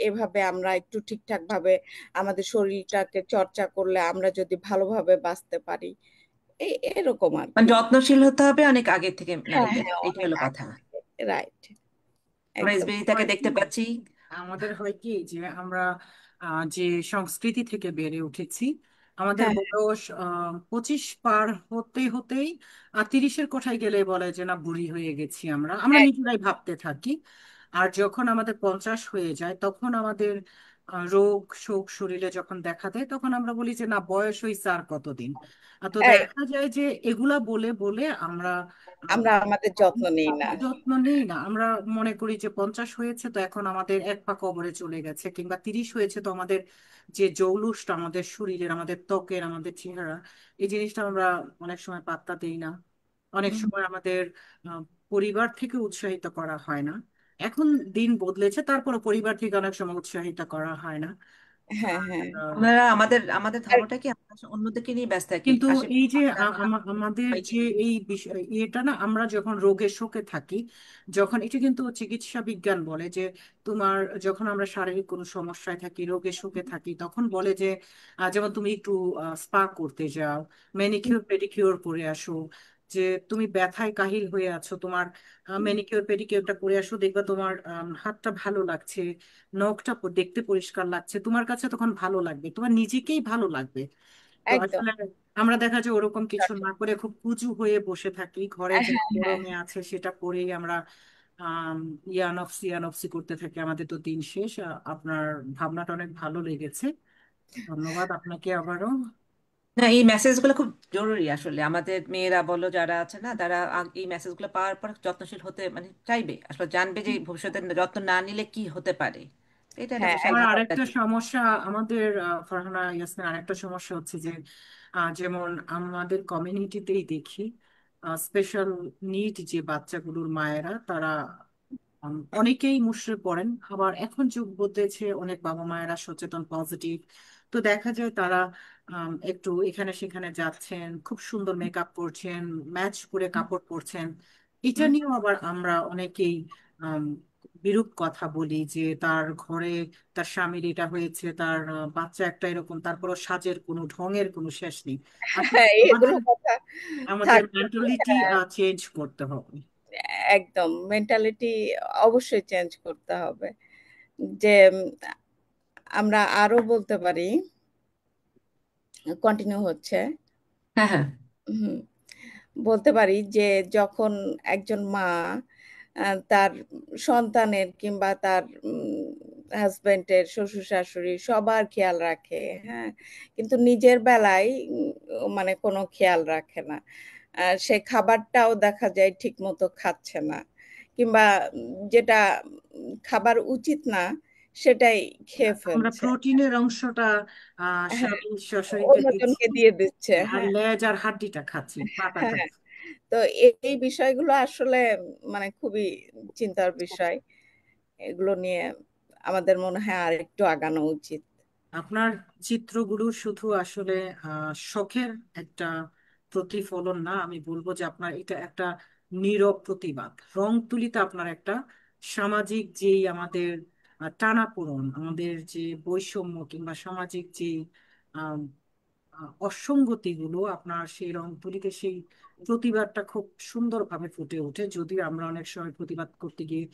এভাবে আমরা একটু ঠিকঠাক ভাবে আমাদের শরীরটাকে চর্চা করলে আমরা যদি ভালোভাবে বাঁচতে পারি, এরকম আর মানে কি। যত্নশীল হতে হবে অনেক আগে থেকে হ্যাঁ, নারীদের, হ্যাঁ, এইটা অনেক হলো কথা। আগে, রাইট, আমরা একদম। এসবিআই দেখতে পাচ্ছি। আমাদের হয় কি যে আমরা যে সংস্কৃতি থেকে বেড়ে উঠেছি, আমাদের হ্যাঁ, বয়স 25 পার হতে হতেই 30-এর কোঠায় গেলে বলে যে না বুড়ি হয়ে গেছি, আমরা আমরা হ্যাঁ, নিজেরাই ভাবতে থাকি। আর যখন আমাদের 50 হয়ে যায় তখন আমাদের রোগ শোক শরীরে যখন দেখা দেয় তখন আমরা বলি যে না বয়স হয়েছে আর কতদিন। তো দেখা যায় যে এগুলা বলে বলে আমরা আমরা আমাদের যত্ন নিই না। যত্ন নেই না। আমরা মনে করি যে 50 হয়েছে তো এখন আমাদের এক পা কবরে চলে গেছে, কিংবা 30 হয়েছে তো আমাদের যে জৌলুসটা আমাদের শরীরের, আমাদের ত্বকের, আমাদের চেহারা, এই জিনিসটা আমরা অনেক সময় পাত্তা দেই না। অনেক হুম, সময় আমাদের আহ, পরিবার থেকে উৎসাহিত করা হয় না। এখন দিন বদলেছে, তারপরে পরিবার থেকে অনেক সময় উৎসাহিত করা হয় না। হ্যাঁ, আর হ্যাঁ, আমরা আমাদের আমাদের আর ধর্মটা কি আমরা অন্যদিকে নিয়ে ব্যস্ত থাকি, কিন্তু এই আশেপাশে যে সন্তানরা আমাদের সবাইকে যে নিয়ে। এই বিষয় এটা না, আমরা যখন রোগে শোকে থাকি, যখন এটা কিন্তু চিকিৎসা বিজ্ঞান বলে যে তোমার যখন আমরা শারীরিক কোনো সমস্যায় থাকি, রোগে শোকে থাকি, তখন বলে যে যেমন তুমি একটু স্পা করতে যাও, ম্যানিকিউর পেডিকিউর করে আসো। যে তুমি ব্যথায় কাহিল হয়ে আছো, তোমার ম্যানিকিউর পেডিকিউরটা করে আসো, দেখবা তোমার হাতটা ভালো লাগছে, নখটা দেখতে পরিষ্কার লাগছে, তোমার কাছে তখন ভালো লাগবে, তোমার নিজেকেই ভালো লাগবে। তো একদম আসলে আমরা দেখা যায় ওরকম কিছু না করে খুব কুজু হয়ে বসে থাকি, ঘরে যা হ্যাঁ, হ্যাঁ, গরমে আছে সেটা করেই আমরা আম, ইয়ানফসি ইয়ানফসি করতে থাকি, আমাদের তো দিন শেষ। আপনার ভাবনাটা অনেক ভালো লেগেছে, ধন্যবাদ আপনাকে আবারও। না, এই মেসেজগুলো খুব জরুরি আসলে। আমাদের মেয়েরা বলো যারা আছে না, তারা এই মেসেজগুলো পাওয়ার পর যত্নশীল হতে মানে চাইবে, আসলে জানবে যে ভবিষ্যতে যত্ন না নিলে কি হতে পারে। এটা একটা হ্যাঁ, বিশাল আর বড় একটা আরেকটা দিক। সমস্যা আমাদের ফারহানা ইয়াসমিন, আরেকটা সমস্যা হচ্ছে যে যেমন আমাদের কমিউনিটিতেই দেখি স্পেশাল নিড যে বাচ্চাগুলোর মায়েরা, তারা অনেকেই মুষড়ে পড়েন। আবার এখন যুগ বদলেছে, অনেক বাবা মায়েরা সচেতন পজিটিভ, তো দেখা যায় তারা একটু এখানে সেখানে যাচ্ছেন, খুব সুন্দর মেকআপ করছেন, ম্যাচ করে কাপড় পরছেন। এটা হুম, নিয়েও আবার আমরা অনেকেই আম, বিরূপ কথা বলি যে তার ঘরে তার স্বামীর এটা হয়েছে, তার বাচ্চা একটা এরকম, তারপরও সাজের কোনো ঢঙের কোনো শেষ নেই। আসলে হ্যাঁ, আমাদের এগুলো কথা আমাদের থাকবে। মেন্টালিটি চেঞ্জ করতে হবে। একদম মেন্টালিটি অবশ্যই চেঞ্জ করতে হবে। যে আমরা আরো বলতে পারি, কন্টিনিউ হচ্ছে। হ্যাঁ, হ্যাঁ, হুম, বলতে পারি যে যখন একজন মা তার সন্তানের কিংবা তার হাজবেন্ডের শ্বশুর শাশুড়ি সবার খেয়াল রাখে, হ্যাঁ, কিন্তু নিজের বেলায় মানে কোনো খেয়াল রাখে না, সে খাবারটাও দেখা যায় ঠিক মতো খাচ্ছে না, কিংবা যেটা খাবার উচিত না সেটাই খেয়ে আমরা ফেলছে। প্রোটিনের অংশটা হ্যাঁ, স্বামী শাশুড়িকে দিচ্ছি, অন্যজনকে দিয়ে দিচ্ছে। আর হ্যাঁ, লেজ আর হাড্ডিটা খাচ্ছি, পাটা হ্যাঁ, খাচ্ছি। তো এই বিষয়গুলো আসলে মানে খুবই চিন্তার বিষয়। এগুলো নিয়ে আমাদের মনে হয় আর একটু আগানো উচিত। আপনার চিত্রগুলো শুধু আসলে শখের একটা প্রতিফলন না, আমি বলবো যে আপনার এটা একটা নীরব প্রতিবাদ। রং তুলিতে আপনার একটা সামাজিক যেই আমাদের টানাপোড়েন, আমাদের যে বৈষম্য কিংবা সামাজিক যে আম, অসঙ্গতিগুলো, আপনার সেই রং তুলিতে সেই প্রতিবাদটা খুব সুন্দরভাবে ফুটে ওঠে। যদিও আমরা অনেক সময় প্রতিবাদ করতে গিয়ে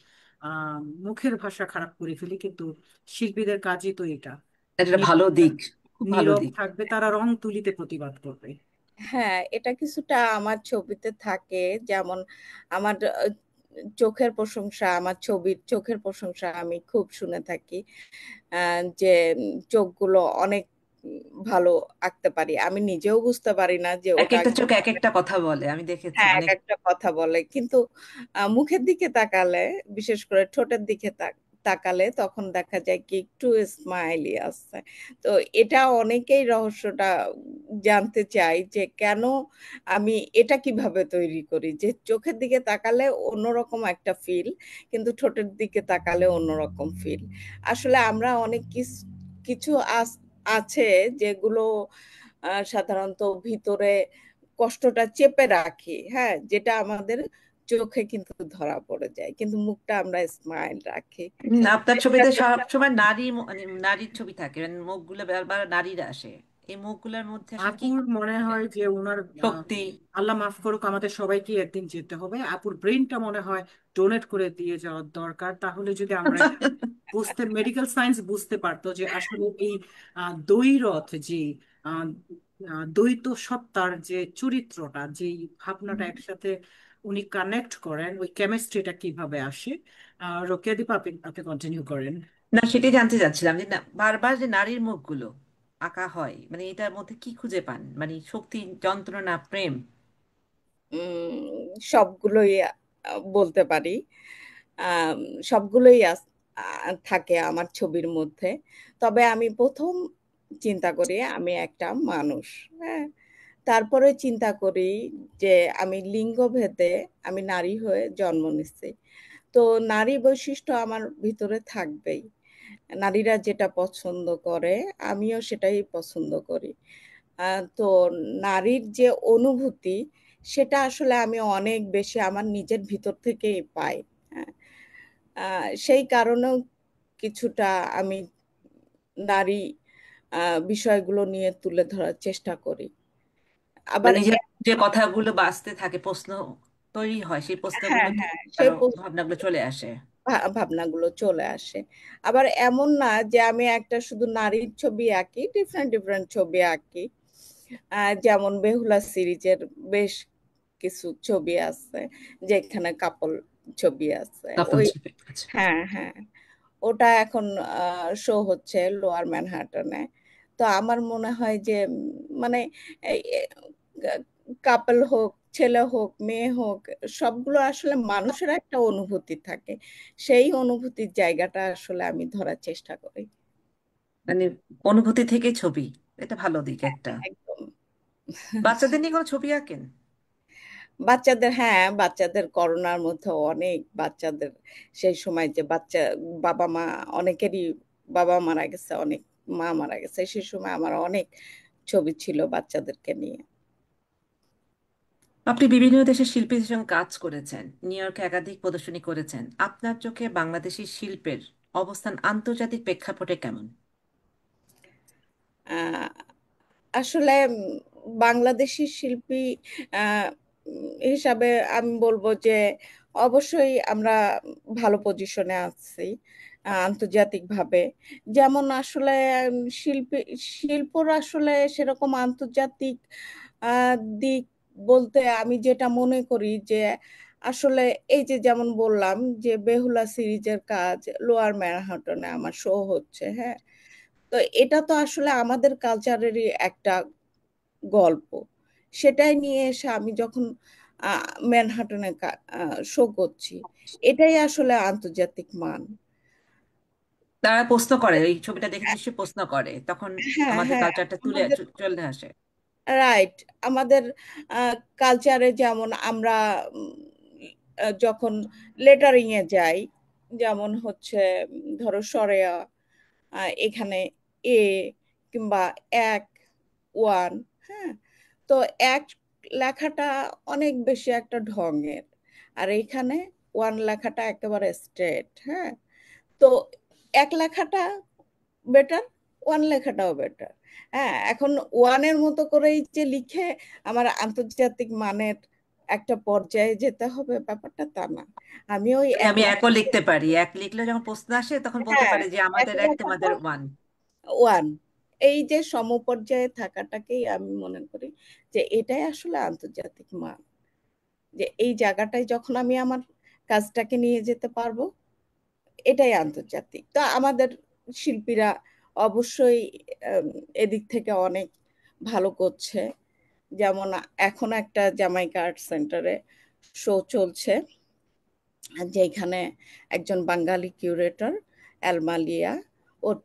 মুখের ভাষা খারাপ করে ফেলি, কিন্তু শিল্পীদের কাজই তো এটা। এটা একটা নীরব ভালো দিক, খুব ভালো নীরব দিক। থাকবে, তারা রং তুলিতে প্রতিবাদ করবে। হ্যাঁ, এটা কিছুটা আমার ছবিতে থাকে। যেমন আমার চোখের প্রশংসা, আমার ছবির চোখের প্রশংসা আমি খুব শুনে থাকি। যে চোখগুলো অনেক ভালো আঁকতে পারি, আমি নিজেও বুঝতে পারি না যে এক ওটা একটা চোখ এক কিভাবে। একটা কথা বলে, আমি দেখেছি হ্যাঁ, এক অনেক। একটা কথা বলে, কিন্তু মুখের দিকে তাকালে, বিশেষ করে ঠোঁটের দিকে তাকালে তখন দেখা যায় কি একটু স্মাইলি আসছে। তো এটা অনেকেই রহস্যটা জানতে চাই যে কেন আমি এটা কিভাবে তৈরি করি, যে চোখের দিকে তাকালে অন্যরকম একটা ফিল, কিন্তু ঠোঁটের দিকে তাকালে অন্যরকম ফিল। আসলে আমরা অনেক কিছু আছে যেগুলো সাধারণত ভিতরে কষ্টটা চেপে রাখি, হ্যাঁ, যেটা আমাদের চোখে কিন্তু ধরা পড়ে যায়, কিন্তু মুখটা আমরা স্মাইল রাখি। আপনার ছবিতে সব সময় নারী, মানে নারীর ছবি থাকে, মানে মুখগুলো বারবার নারীরা আসে। এই মুখগুলোর মধ্যে আসলে কি আপুর মনে হয় যে ওনার শক্তি? আল্লাহ মাফ করুক, আমাদের সবাইকে একদিন যেতে হবে, আপুর ব্রেনটা মনে হয় ডোনেট করে দিয়ে যাওয়ার দরকার। তাহলে যদি আমরা এটা বুঝতে, মেডিকেল সায়েন্স বুঝতে পারতো যে আসলে এই দ্বৈরথ, যে আহ, দ্বৈত সত্তার যে চরিত্রটা, যে ভাবনাটা একসাথে উনি কানেক্ট করেন, ওই কেমিস্ট্রিটা কিভাবে আসে। রোকেয়া দীপা, আপনি আপনি কন্টিনিউ করেন। না, সেটাই জানতে চাচ্ছিলাম যে না, বারবার যে নারীর মুখগুলো আঁকা হয়, মানে এটার মধ্যে কি খুঁজে পান? মানে শক্তি, যন্ত্রণা, প্রেম? সবগুলোই বলতে পারি। আম, সবগুলোই থাকে আমার ছবির মধ্যে। তবে আমি প্রথম চিন্তা করি আমি একটা মানুষ, হ্যাঁ। তারপরে চিন্তা করি যে আমি লিঙ্গ ভেদে আমি নারী হয়ে জন্ম নিচ্ছি। তো নারী বৈশিষ্ট্য আমার ভিতরে থাকবেই। নারীরা যেটা পছন্দ করে আমিও সেটাই পছন্দ করি। তো নারীর যে অনুভূতি, সেটা আসলে আমি অনেক বেশি আমার নিজের ভিতর থেকেই পাই। হ্যাঁ, সেই কারণেও কিছুটা আমি নারী বিষয়গুলো নিয়ে তুলে ধরার চেষ্টা করি। মানে আবার নিজের যে কথাগুলো বাঁচতে থাকে, প্রশ্ন তৈরি হয়, সেই হ্যাঁ, প্রশ্নগুলো হ্যাঁ, থেকে সেই আরো ভাবনাগুলো চলে আসে। ভাবনাগুলো চলে আসে। আবার এমন না যে আমি একটা শুধু নারীর ছবি আঁকি, ডিফারেন্ট ডিফারেন্ট ছবি আঁকি। যেমন বেহুলা সিরিজের বেশ কিছু ছবি আছে যেখানে কাপল ছবি আছে। কাপল ওই, ছবি, আচ্ছা। হ্যাঁ, হ্যাঁ, ওটা এখন শো হচ্ছে লোয়ার ম্যানহাটনে। তো আমার মনে হয় যে মানে কাপল হোক, ছেলে হোক, মেয়ে হোক, সবগুলো আসলে মানুষের একটা অনুভূতি থাকে। সেই অনুভূতির জায়গাটা আসলে আমি ধরার চেষ্টা করি। মানে অনুভূতি থেকে ছবি, এটা ভালো দিক একটা। একদম। বাচ্চাদের নিয়ে কোনো ছবি আঁকেন? বাচ্চাদের, হ্যাঁ, বাচ্চাদের করোনার মধ্যে অনেক বাচ্চাদের, সেই সময় যে বাচ্চা বাবা মা অনেকেরই বাবা মারা গেছে, অনেক মা মারা গেছে, সেই সময় আমার অনেক ছবি ছিল বাচ্চাদেরকে নিয়ে। আপনি বিভিন্ন দেশের শিল্পীদের সঙ্গে কাজ করেছেন, নিউ ইয়র্কে একাধিক প্রদর্শনী করেছেন। আপনার চোখে বাংলাদেশি শিল্পের অবস্থান আন্তর্জাতিক প্রেক্ষাপটে কেমন? আহ, আসলে বাংলাদেশি শিল্পী হিসাবে আমি বলবো যে অবশ্যই আমরা ভালো পজিশনে আছি আন্তর্জাতিকভাবে। যেমন আসলে শিল্পী শিল্পর আসলে সেরকম আন্তর্জাতিক দিক বলতে আমি যেটা মনে করি যে আসলে এই যে যেমন বললাম যে বেহুলা সিরিজের কাজ লোয়ার ম্যানহাটনে আমার শো হচ্ছে, হ্যাঁ। তো এটা তো আসলে আমাদের কালচারেরই একটা গল্প। সেটাই নিয়ে এসে আমি যখন ম্যানহাটনে শো করছি, এটাই আসলে আন্তর্জাতিক মান। তারা প্রশ্ন করে, এই ছবিটা দেখে নিশ্চয়ই প্রশ্ন করে, তখন হ্যাঁ, আমাদের হ্যাঁ, কালচারটা তুলে আমাদের চলে আসে। রাইট, আমাদের কালচারে যেমন আমরা যখন লেটারিং এ যাই, যেমন হচ্ছে ধরো সরেয়া, এখানে এ কিংবা এক, ওয়ান, হ্যাঁ। তো এক লেখাটা অনেক বেশি একটা ঢঙের, আর এইখানে ওয়ান লেখাটা একেবারে স্ট্রেট, হ্যাঁ। তো এক লেখাটা বেটার, ওয়ান লেখাটাও বেটার। হ্যাঁ, এখন ওয়ানের মতো করেই যে লিখে আমার আন্তর্জাতিক মানের একটা পর্যায়ে যেতে হবে ব্যাপারটা তা না। আমি ওই মানে এক আমি একও লেখা, লিখতে পারি, এক লিখলে যখন প্রশ্ন আসে তখন বলতে হ্যাঁ পারে যে এক আমাদের এক লেখাটা তোমাদের ওয়ান। ওয়ান, এই যে সমপর্যায়ে থাকাটাকেই আমি মনে করি যে এটাই আসলে আন্তর্জাতিক মান। যে এই জায়গাটায় যখন আমি আমার কাজটাকে নিয়ে যেতে পারবো, এটাই আন্তর্জাতিক। তো আমাদের শিল্পীরা অবশ্যই এদিক থেকে অনেক ভালো করছে। যেমন এখন একটা জামাইকা আর্ট সেন্টারে শো চলছে, যেখানে একজন বাঙালি কিউরেটর অ্যালমালিয়া ওর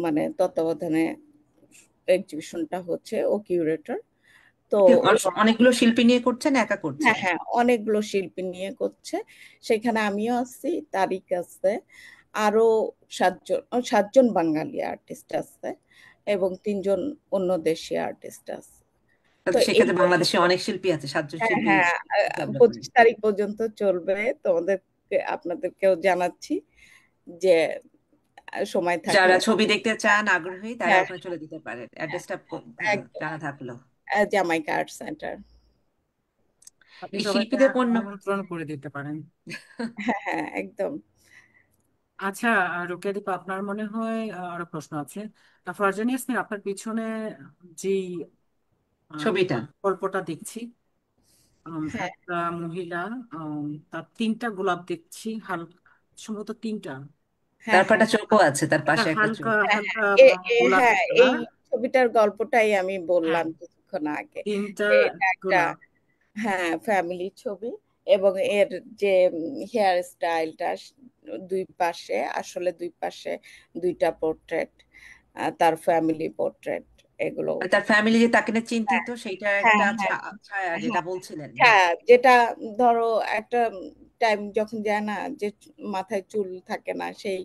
মানে তত্ত্বাবধানে এক্সিবিশনটা হচ্ছে, ও কিউরেটর। তো ওই, অনেকগুলো শিল্পী নিয়ে করছে না একা করছে? হ্যাঁ হ্যাঁ, অনেকগুলো শিল্পী নিয়ে করছে। সেখানে আমিও আছি, তারিক আছে, আরো 7 জন বাঙালি আর্টিস্ট আছে এবং 3 জন অন্য দেশি আর্টিস্ট আছে। তো তাহলে এই, সেক্ষেত্রে বাংলাদেশে অনেক শিল্পী আছে, 7 জন হ্যাঁ শিল্পী হ্যাঁ, ডেভেলপমেন্ট। 25 তারিখ পর্যন্ত চলবে। তোমাদেরকে, আপনাদেরকেও জানাচ্ছি যে সময় থাকলে, যারা ছবি দেখতে চান আগ্রহী তারা হ্যাঁ ওখানে চলে যেতে পারেন, হ্যাঁ, অ্যাড্রেসটা একদম জানা থাকলো। Jamaica art centre. আপনি এই সবাইকে শিল্পীদের কোন আমন্ত্রণ করে দিতে পারেন। হ্যাঁ হ্যাঁ একদম। আচ্ছা, রোকেয়া দীপা, আপনার মনে হয় আরো প্রশ্ন আছে। ফারজানা ইয়াসমিন, আপনার পিছনে যে আহ, ছবিটা? গল্পটা দেখছি, হ্যাঁ একটা মহিলা, তার 3টা গোলাপ দেখছি, হালকা, সম্ভবত 3টা, হ্যাঁ তারপর হ্যাঁ একটা চোখও আছে, তার একটা পাশে একটা হালকা চোখ। হ্যাঁ হালকা হ্যাঁ, গোলাপি হ্যাঁ, এই কালার। ছবিটার গল্পটাই আমি হ্যাঁ, বললাম কিছুক্ষণ আগে, 3টা যে এটা একটা, গোলাপ। হ্যাঁ, ফ্যামিলি ছবি। এবং এর যে হেয়ার স্টাইলটা, দুই পাশে, আসলে দুই পাশে দুইটা পোর্ট্রেট, তার ফ্যামিলি পোর্ট্রেট, এগুলো। আর তার ফ্যামিলি যে তাকে নিয়ে হ্যাঁ চিন্তিত, সেইটার হ্যাঁ একটা হ্যাঁ ছায়া যেটা হ্যাঁ বলছিলেন। হ্যাঁ, হ্যাঁ, যেটা ধরো একটা টাইম যখন যায় না, যে মাথায় চুল থাকে না, সেই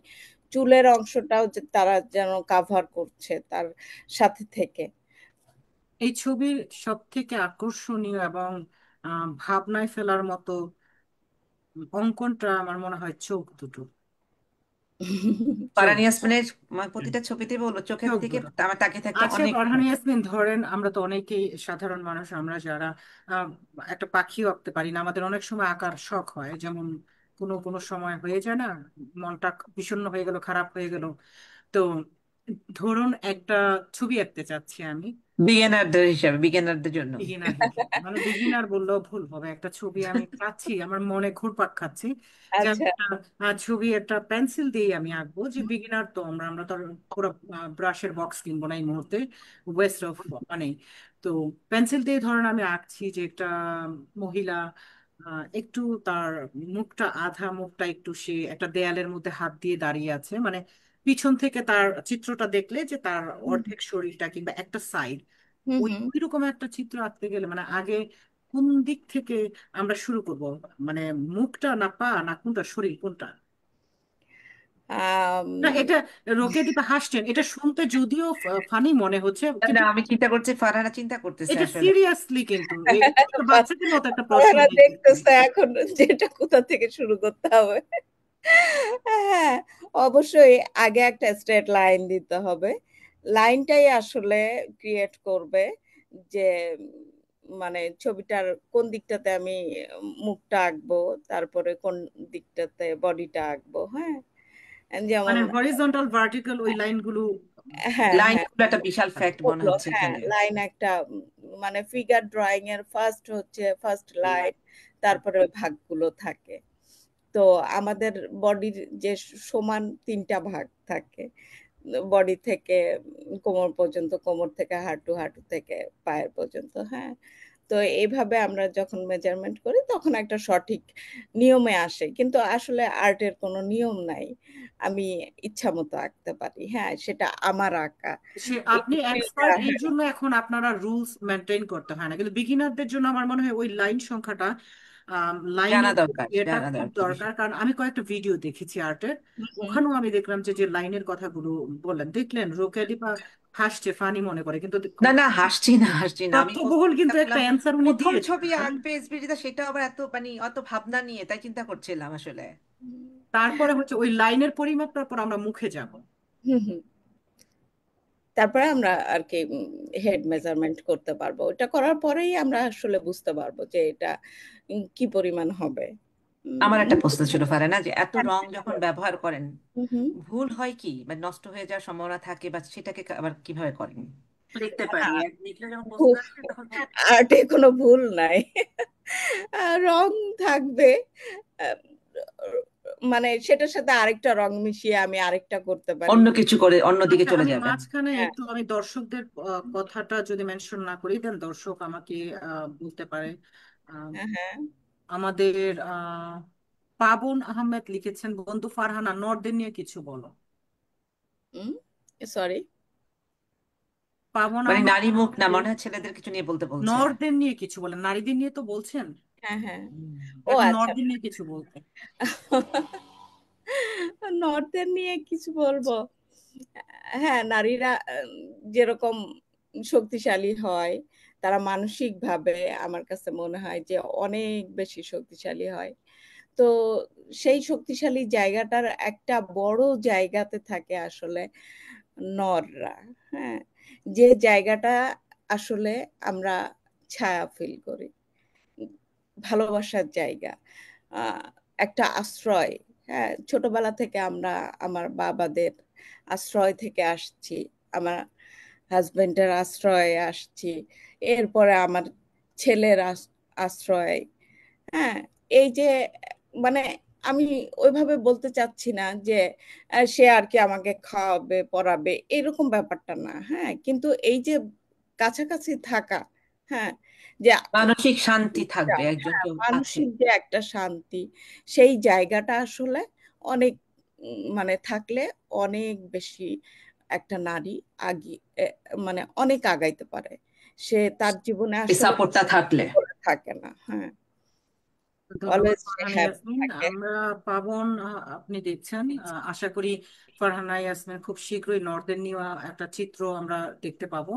চুলের অংশটাও যে তারা যেন কাভার করছে তার সাথে থেকে। এই ছবির সব থেকে আকর্ষণীয় এবং ভাবনায় ফেলার মতো অঙ্কনটা আমার মনে হয় চোখ দুটো। চোখ ফারহান ইয়াসমিনের প্রতিটা ছবিতে বলবো চোখের চোখ দিকে দুটো। আমার তাকিয়ে থাকতে আচ্ছা, অনেক ফারহান ভালো লাগে। ইয়াসমিন, ধরেন আমরা তো অনেকেই সাধারণ মানুষ, আমরা যারা আহ, একটা পাখিও আঁকতে পারি না, আমাদের অনেক সময় আঁকার শখ হয়, যেমন কোনো কোনো সময় হয়ে যায় না, মনটা বিষণ্ণ হয়ে গেল, খারাপ হয়ে গেল, তো ধরুন একটা ছবি আঁকতে চাচ্ছি আমি, বিগিনারদের হিসাবে, বিগিনারদের জন্য। বিগিনার হিসেবে, মানে বিগিনার বললেও ভুল হবে, একটা ছবি আমি চাচ্ছি, আমার মনে ঘুরপাক খাচ্ছি যে আমি আচ্ছা। একটা ছবি একটা পেন্সিল দিয়ে আমি আঁকবো, যে বিগিনার তো আমরা আমরা তো আর পুরো ব্রাশের বক্স কিনবো না এই মুহূর্তে, ওয়েস্ট অফ মানে, তো পেন্সিল দিয়ে ধরেন আমি আঁকছি যে একটা মহিলা, একটু তার মুখটা আধা, মুখটা একটু, সে একটা দেয়ালের মধ্যে হাত দিয়ে দাঁড়িয়ে আছে, মানে পিছন থেকে তার চিত্রটা দেখলে যে তার হুম অর্ধেক শরীরটা কিংবা একটা সাইড, হুম ওই হুম। ওইরকম একটা চিত্র আঁকতে গেলে মানে আগে কোন দিক থেকে আমরা শুরু করব, মানে মুখটা না পা না কোনটা, শরীর কোনটা? আম, না, এটা, রোকেয়া দীপা হাসছেন, এটা শুনতে যদিও ফানি মনে হচ্ছে, না, কিন্তু আমি চিন্তা করছি, ফারহানা চিন্তা করতেছে এটা আসলে। সিরিয়াসলি, কিন্তু একটা বাচ্চাদের মতো একটা প্রশ্ন ওরা দিয়ে দিচ্ছে। দেখতেছে এখন যেটা কোথা থেকে শুরু করতে হবে। হ্যাঁ, অবশ্যই আগে একটা স্ট্রেট লাইন দিতে হবে। লাইনটাই আসলে ক্রিয়েট করবে যে মানে ছবিটার কোন দিকটাতে আমি মুখটা আঁকবো, তারপরে কোন দিকটাতে বডিটা আঁকবো। হ্যাঁ, যেমন, মানে হরিজন্টাল ভার্টিক্যাল ওই লাইনগুলো। হ্যাঁ হ্যাঁ, লাইনগুলো একটা বিশাল ফ্যাক্ট মনে ওগুলো, হচ্ছে হ্যাঁ, এখানে। লাইন একটা মানে ফিগার ড্রয়িং এর ফার্স্ট হচ্ছে ফার্স্ট লাইন, তারপরে ওই ভাগগুলো থাকে। তো আমাদের বডির যে সমান 3টা ভাগ থাকে, বডি থেকে কোমর পর্যন্ত, কোমর থেকে হাঁটু, হাঁটু থেকে পায়ের পর্যন্ত। হ্যাঁ, তো এইভাবে আমরা যখন মেজারমেন্ট করি তখন একটা সঠিক নিয়মে আসে, কিন্তু আসলে আর্টের কোনো নিয়ম নাই। আমি ইচ্ছা মতো আঁকতে পারি, হ্যাঁ, সেটা আমার আঁকা। সে এই আপনি ফিলটা, এক্সপার্ট, এই জন্য এখন আপনারা রুলস মেনটেন করতে হয় না, কিন্তু বিগিনারদের জন্য আমার মনে হয় ওই লাইন সংখ্যাটা, জানা লাইনের দরকার, এটা জানা খুব দরকার। দরকার, কারণ আমি কয়েকটা ভিডিও দেখেছি আর্টের, হুম, ওখানেও আমি দেখলাম যে যে লাইনের কথাগুলো বললেন, দেখলেন রোকেয়া দীপা হাসছে, ফানি মনে করে, কিন্তু না না, হাসছি না, হাসছি না, আমি প্রথম তথ্যবহুল চিন্তা কিন্তু একটা করলাম অ্যান্সার উনি প্রথম দিয়েছেন। ছবি আঁকবে স্মৃতিটা, সেটা আবার এত অত ভাবনা নিয়ে, তাই চিন্তা করছিলাম আসলে। তারপরে হচ্ছে ওই লাইনের পরিমাপ, তারপর আমরা মুখে যাব। হুম হুম। তারপরে আমরা আর কি হেড মেজারমেন্ট করতে পারবো। ওটা করার পরেই আমরা আসলে বুঝতে পারবো যে এটা কি পরিমাণ হবে। আমার একটা প্রশ্ন মুখে ছিল ফারানা, যে এত হ্যাঁ, রং হ্যাঁ, যখন বলো। ব্যবহার করেন, হুম হুম। ভুল হয় কি, মানে নষ্ট হয়ে যাওয়ার সম্ভাবনা থাকে, বা সেটাকে আবার কিভাবে করেন? লিখতে পারি, এক লিখলে যখন বুঝতে ভুল- আসবে তখন ভুল। আর্টে কোনো ভুল নাই। রং থাকবে, আহ, মানে সেটার সাথে আরেকটা রং মিশিয়ে আমি আরেকটা করতে পারি। অন্য কিছু করে অন্যদিকে আচ্ছা, চলে আমি যাবেন। মাঝখানে হ্যাঁ একটু আমি দর্শকদের কথাটা যদি মেনশন না করি, দেন দর্শক আমাকে বলতে পারে। আহ, হ্যাঁ হ্যাঁ। আমাদের পাবন আহমেদ লিখেছেন, বন্ধু ফারহানা নর্দের নিয়ে কিছু বলো। সরি। পাবন মানে আহমেদ নারী মুখ না, লিখেছে, মনে হয় ছেলেদের কিছু নিয়ে বলতে বলছে। নর্দের নিয়ে কিছু বলেন, নারীদের নিয়ে তো বলছেন, হ্যাঁ হ্যাঁ। হুম, ও এখন আচ্ছা। নর্দের নিয়ে কিছু বলতে। নর্থের নিয়ে কিছু বলবো। হ্যাঁ, নারীরা যেরকম শক্তিশালী হয়, তারা মানসিকভাবে আমার কাছে মনে হয় যে অনেক বেশি শক্তিশালী হয়। তো সেই শক্তিশালী জায়গাটার একটা বড় জায়গাতে থাকে আসলে নররা। হ্যাঁ, যে জায়গাটা আসলে আমরা ছায়া ফিল করি, ভালোবাসার জায়গা, আহ, একটা আশ্রয়। হ্যাঁ, ছোটবেলা থেকে আমরা আমার বাবাদের আশ্রয় থেকে আসছি, আমার হাজবেন্ডের আশ্রয়ে আসছি, এরপরে আমার ছেলের আশ্রয়। হ্যাঁ, এই যে মানে আমি ওইভাবে বলতে চাচ্ছি না যে সে আর কি আমাকে খাওয়াবে পড়াবে, এরকম ব্যাপারটা না। হ্যাঁ, কিন্তু এই যে কাছাকাছি থাকা, হ্যাঁ, যে মানসিক শান্তি থাকবে একজন হ্যাঁ, কেউ আছে। মানসিক যে একটা শান্তি, সেই জায়গাটা আসলে অনেক মানে থাকলে অনেক বেশি একটা নারী আগি এ, মানে অনেক আগাইতে পারে। সে তার জীবনে এই আসলে সাপোর্টটা থাকলে। পড়ে থাকে না। হ্যাঁ, ধন্যবাদ অলওয়েজ সে ফারহানা হ্যাপি ইয়াসমিন। থাকে। আমরা পাবন, আপনি দেখছেন, আশা করি ফারহানা ইয়াসমিন খুব শীঘ্রই নর্থের নিয়ে একটা চিত্র আমরা দেখতে পাবো।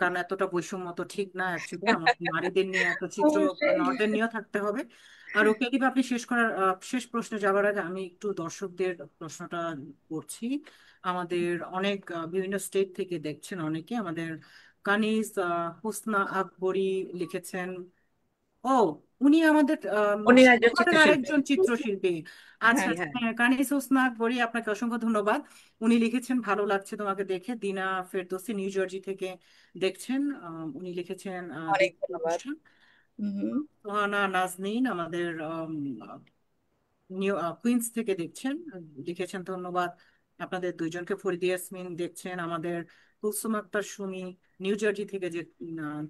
কারণ এতটা বৈষম্য তো ঠিক না, অ্যাকচুয়ালি আমাদের নারীদের নিয়ে একটা চিত্র অবশ্যই। নর্থের নিয়েও থাকতে হবে। আর ওকে দিবে, আপনি শেষ করার শেষ প্রশ্নে যাওয়ার আগে আমি একটু দর্শকদের প্রশ্নটা করছি। আমাদের অনেক বিভিন্ন স্টেট থেকে দেখছেন অনেকে। আমাদের কানিজ হোসনা আকবরী লিখেছেন, ও উনি আমাদের উনি একজন আমাদের চিত্রশিল্পী। আরেকজন চিত্রশিল্পী। আচ্ছা হ্যাঁ আচ্ছা, হ্যাঁ। হ্যাঁ, কানিজ হোসনা আকবরী, আপনাকে অসংখ্য ধন্যবাদ। উনি লিখেছেন, ভালো লাগছে তোমাকে দেখে। দিনা ফেরদৌসী নিউ জার্সি থেকে দেখছেন, উনি লিখেছেন অনেক দেখছি ধন্যবাদ। অনুষ্ঠান। হুম। সোহানা নাজনীন আমাদের নিউ কুইন্স থেকে দেখছেন, লিখেছেন ধন্যবাদ আপনাদের দুইজনকে। ফরিদা ইয়াসমিন দেখছেন আমাদের। কুলসুম আক্তার সুমি নিউ জার্সি থেকে যে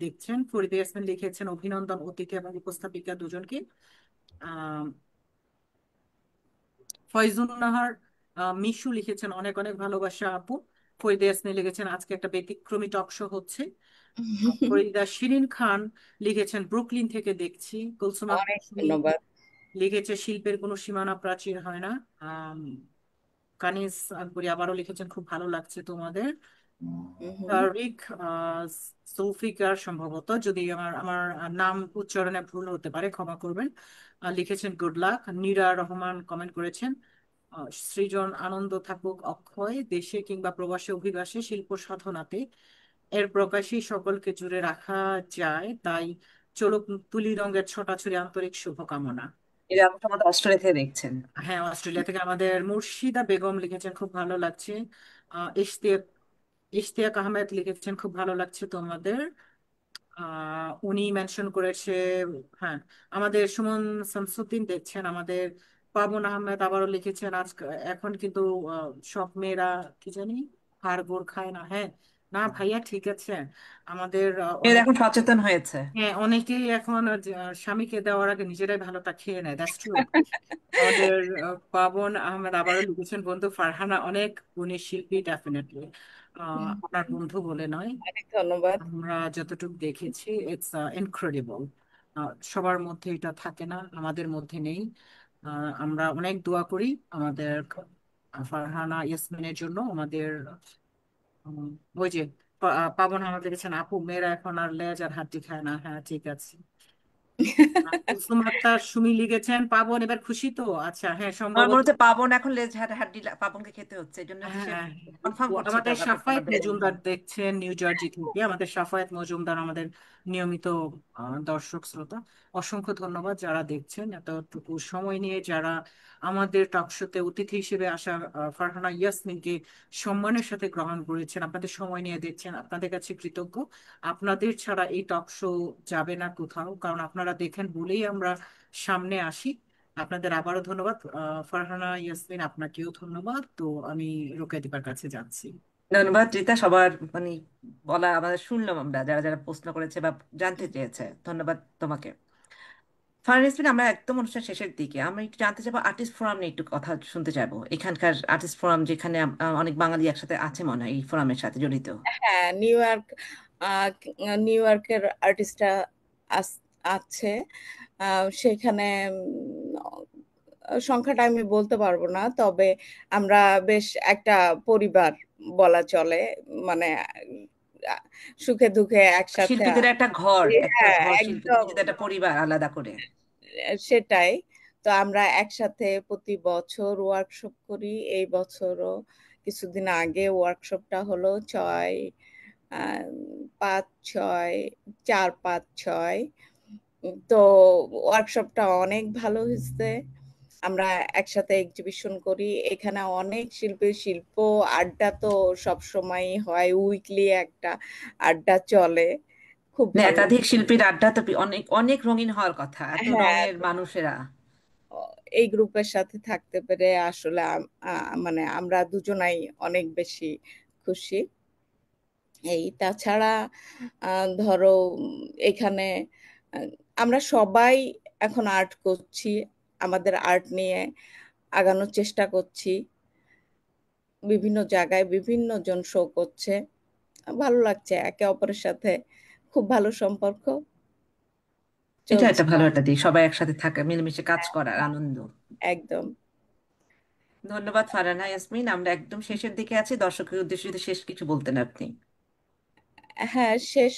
দেখছেন। ফরিদা ইয়াসমিন লিখেছেন অভিনন্দন অতিথি এবং উপস্থাপিকা দুজনকে। আহ ফয়জুন নাহার মিশু লিখেছেন অনেক অনেক ভালোবাসা আপু। ফরিদা ইয়াসমিন লিখেছেন আজকে একটা ব্যতিক্রমী টক শো হচ্ছে। ফরিদা শিরিন খান লিখেছেন ব্রুকলিন থেকে দেখছি। কুলসুম আক্তার অনেক সুমি ধন্যবাদ। লিখেছে শিল্পের কোনো সীমানা প্রাচীর হয় না। আম, কানিস আকবরী আবারও লিখেছেন খুব ভালো লাগছে তোমাদের। হুম। তারিক জুলফিকার সম্ভবত, যদি আমার আমার নাম উচ্চারণে ভুল হতে পারে ক্ষমা করবেন, লিখেছেন good luck. Nira Rahman comment করেছেন সৃজন আনন্দ থাকুক অক্ষয়, দেশে কিংবা প্রবাসে অভিবাসে শিল্প সাধনাতে এর প্রকাশই সকলকে জুড়ে রাখা যায়, তাই চলুক তুলি রঙের ছটাছড়ি, আন্তরিক শুভকামনা। এরা আমার সম্ভবত অস্ট্রেলিয়া থেকে দেখছেন। হ্যাঁ, অস্ট্রেলিয়া থেকে আমাদের মুর্শিদা বেগম লিখেছেন খুব ভালো লাগছে। ইশতিয়াক ইশতিয়াক আহমেদ লিখেছেন খুব ভালো লাগছে তোমাদের। উনি মেনশন করেছে, হ্যাঁ, আমাদের সুমন শামসুদ্দিন দেখছেন আমাদের। পাবন আহমেদ আবারও লিখেছেন আজ এখন কিন্তু সব মেয়েরা কি জানি হাড়গোড় খায় না। হ্যাঁ, না ভাইয়া, ঠিক আছে। আমাদের এরা অনেক, এখন সচেতন হয়েছে। হ্যাঁ, অনেকেই এখন স্বামীকে দেওয়ার আগে নিজেরাই ভালোটা খেয়ে নেয়, দ্যাটস ট্রু। আমাদের পাবন আহমেদ আবারও লিখেছেন বন্ধু ফারহানা অনেক গুণী শিল্পী, ডেফিনেটলি হুম, আপনার বন্ধু বলে নয়, অনেক ধন্যবাদ। আমরা যতটুকু দেখেছি ইটস ইনক্রেডিবল। সবার মধ্যে এটা থাকে না, আমাদের মধ্যে নেই। আমরা অনেক দোয়া করি আমাদের ফারহানা ইয়াসমিনের জন্য। আমাদের উম, ওই যে পাবন আমাদের দেখেছেন আপু, মেয়েরা এখন আর লেজ আর হাড্ডি খায় না। হ্যাঁ, ঠিক আছে। কুলসুম আক্তার, সুমি লিখেছেন পাবন এবার খুশি তো? আচ্ছা, হ্যাঁ আমার মনে সম্ভবত। হচ্ছে পাবন এখন লেজ হাড্ডি পাবনকে খেতে হচ্ছে, এই জন্য সে হ্যাঁ, কনফার্ম করছে আমাদের তার ব্যাপারটা সাফায়েত আমার ব্রেনে মনে মজুমদার হয়। দেখছেন নিউ জার্জি থেকে, আমাদের সাফায়েত মজুমদার আমাদের নিয়মিত দর্শক শ্রোতা। অসংখ্য ধন্যবাদ যারা দেখছেন এতটুকু সময় নিয়ে, যারা আমাদের টকশোতে অতিথি হিসেবে আসা ফারহানা ইয়াসমিনকে সম্মানের সাথে গ্রহণ করেছেন, আপনাদের সময় নিয়ে দেখছেন, আপনাদের কাছে কৃতজ্ঞ। আপনাদের ছাড়া এই টক শো যাবে না কোথাও, কারণ আপনারা দেখেন বলেই আমরা সামনে আসি। আপনাদের আবারও ধন্যবাদ। ফারহানা ইয়াসমিন, আপনাকেও ধন্যবাদ। তো আমি রোকেয়া দীপার কাছে যাচ্ছি। ধন্যবাদ রিতা, সবার মানে বলা আমাদের শুনলাম আমরা, যারা যারা প্রশ্ন করেছে বা জানতে চেয়েছে, ধন্যবাদ তোমাকে। ফার্নেসবিন, আমরা একদম অনুষ্ঠান শেষের দিকে আমরা একটু জানতে চাইবো আর্টিস্ট ফোরাম নিয়ে একটু কথা শুনতে চাইবো, এখানকার আর্টিস্ট ফোরাম যেখানে অনেক বাঙালি একসাথে আছে মনে হয় এই ফোরামের সাথে জড়িত। হ্যাঁ, আহ, নিউ ইয়র্কের আর্টিস্টরা আছে। সেখানে সংখ্যাটা আমি বলতে পারবো না, তবে আমরা বেশ একটা পরিবার বলা চলে। মানে আহ, সুখে দুঃখে একসাথে। শিল্পীদের একটা ঘর, একটা হ্যাঁ, ঘর, শিল্পীদের একদম নিজেদের একটা পরিবার আলাদা করে। সেটাই। তো আমরা একসাথে প্রতি বছর ওয়ার্কশপ করি। এই বছরও কিছুদিন আগে ওয়ার্কশপটা হলো 5 6 4 5 6। তো ওয়ার্কশপটা অনেক ভালো হয়েছে। আমরা একসাথে এক্সিবিশন করি, এখানে অনেক শিল্প আড্ডা তো সব সময় হয়, উইকলি একটা আড্ডা চলে, খুব না, ভালো। একাধিক শিল্পীর আড্ডা তো অনেক অনেক রঙিন হওয়ার কথা, এত হ্যাঁ, রঙের মানুষেরা। এই গ্রুপের সাথে থাকতে পেরে আসলে মানে আমরা দুজনাই অনেক বেশি খুশি। এই তাছাড়া ধরো এখানে আহ, আমরা সবাই এখন আর্ট করছি, আমাদের আর্ট নিয়ে আগানোর চেষ্টা করছি। বিভিন্ন জায়গায় বিভিন্ন জন শো করছে, ভালো লাগছে, একে অপরের সাথে খুব ভালো সম্পর্ক এটা একটা চলছে। ভালো একটা দিক, সবাই একসাথে থাকা, মিলেমিশে কাজ করার আনন্দ। একদম। ধন্যবাদ ফারহানা ইয়াসমিন, আমরা একদম শেষের দিকে আছি, দর্শকের উদ্দেশ্যে যদি শেষ কিছু বলতেন আপনি। হ্যাঁ, শেষ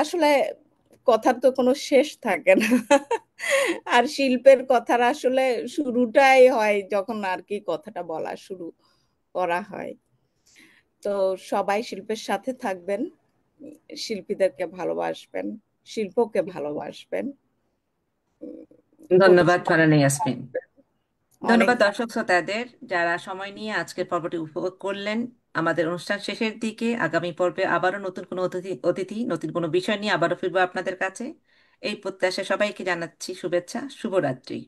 আসলে কথার তো কোনো শেষ থাকে না। আর শিল্পের কথার আসলে শুরুটাই হয় যখন আর কি কথাটা বলা শুরু করা হয়। তো সবাই শিল্পের সাথে থাকবেন, শিল্পীদেরকে ভালোবাসবেন, শিল্পকে ভালোবাসবেন। ধন্যবাদ ভবিষ্যৎ ফারহানা ইয়াসমিন। অনেক ধন্যবাদ দর্শক শ্রোতাদের যারা সময় নিয়ে আজকের পর্বটি উপভোগ করলেন। আমাদের অনুষ্ঠান শেষের দিকে, আগামী পর্বে আবারও নতুন কোনো অতিথি নতুন কোনো বিষয় নিয়ে আবারও ফিরবো আপনাদের কাছে। এই প্রত্যাশা সবাইকে জানাচ্ছি শুভেচ্ছা, শুভরাত্রি।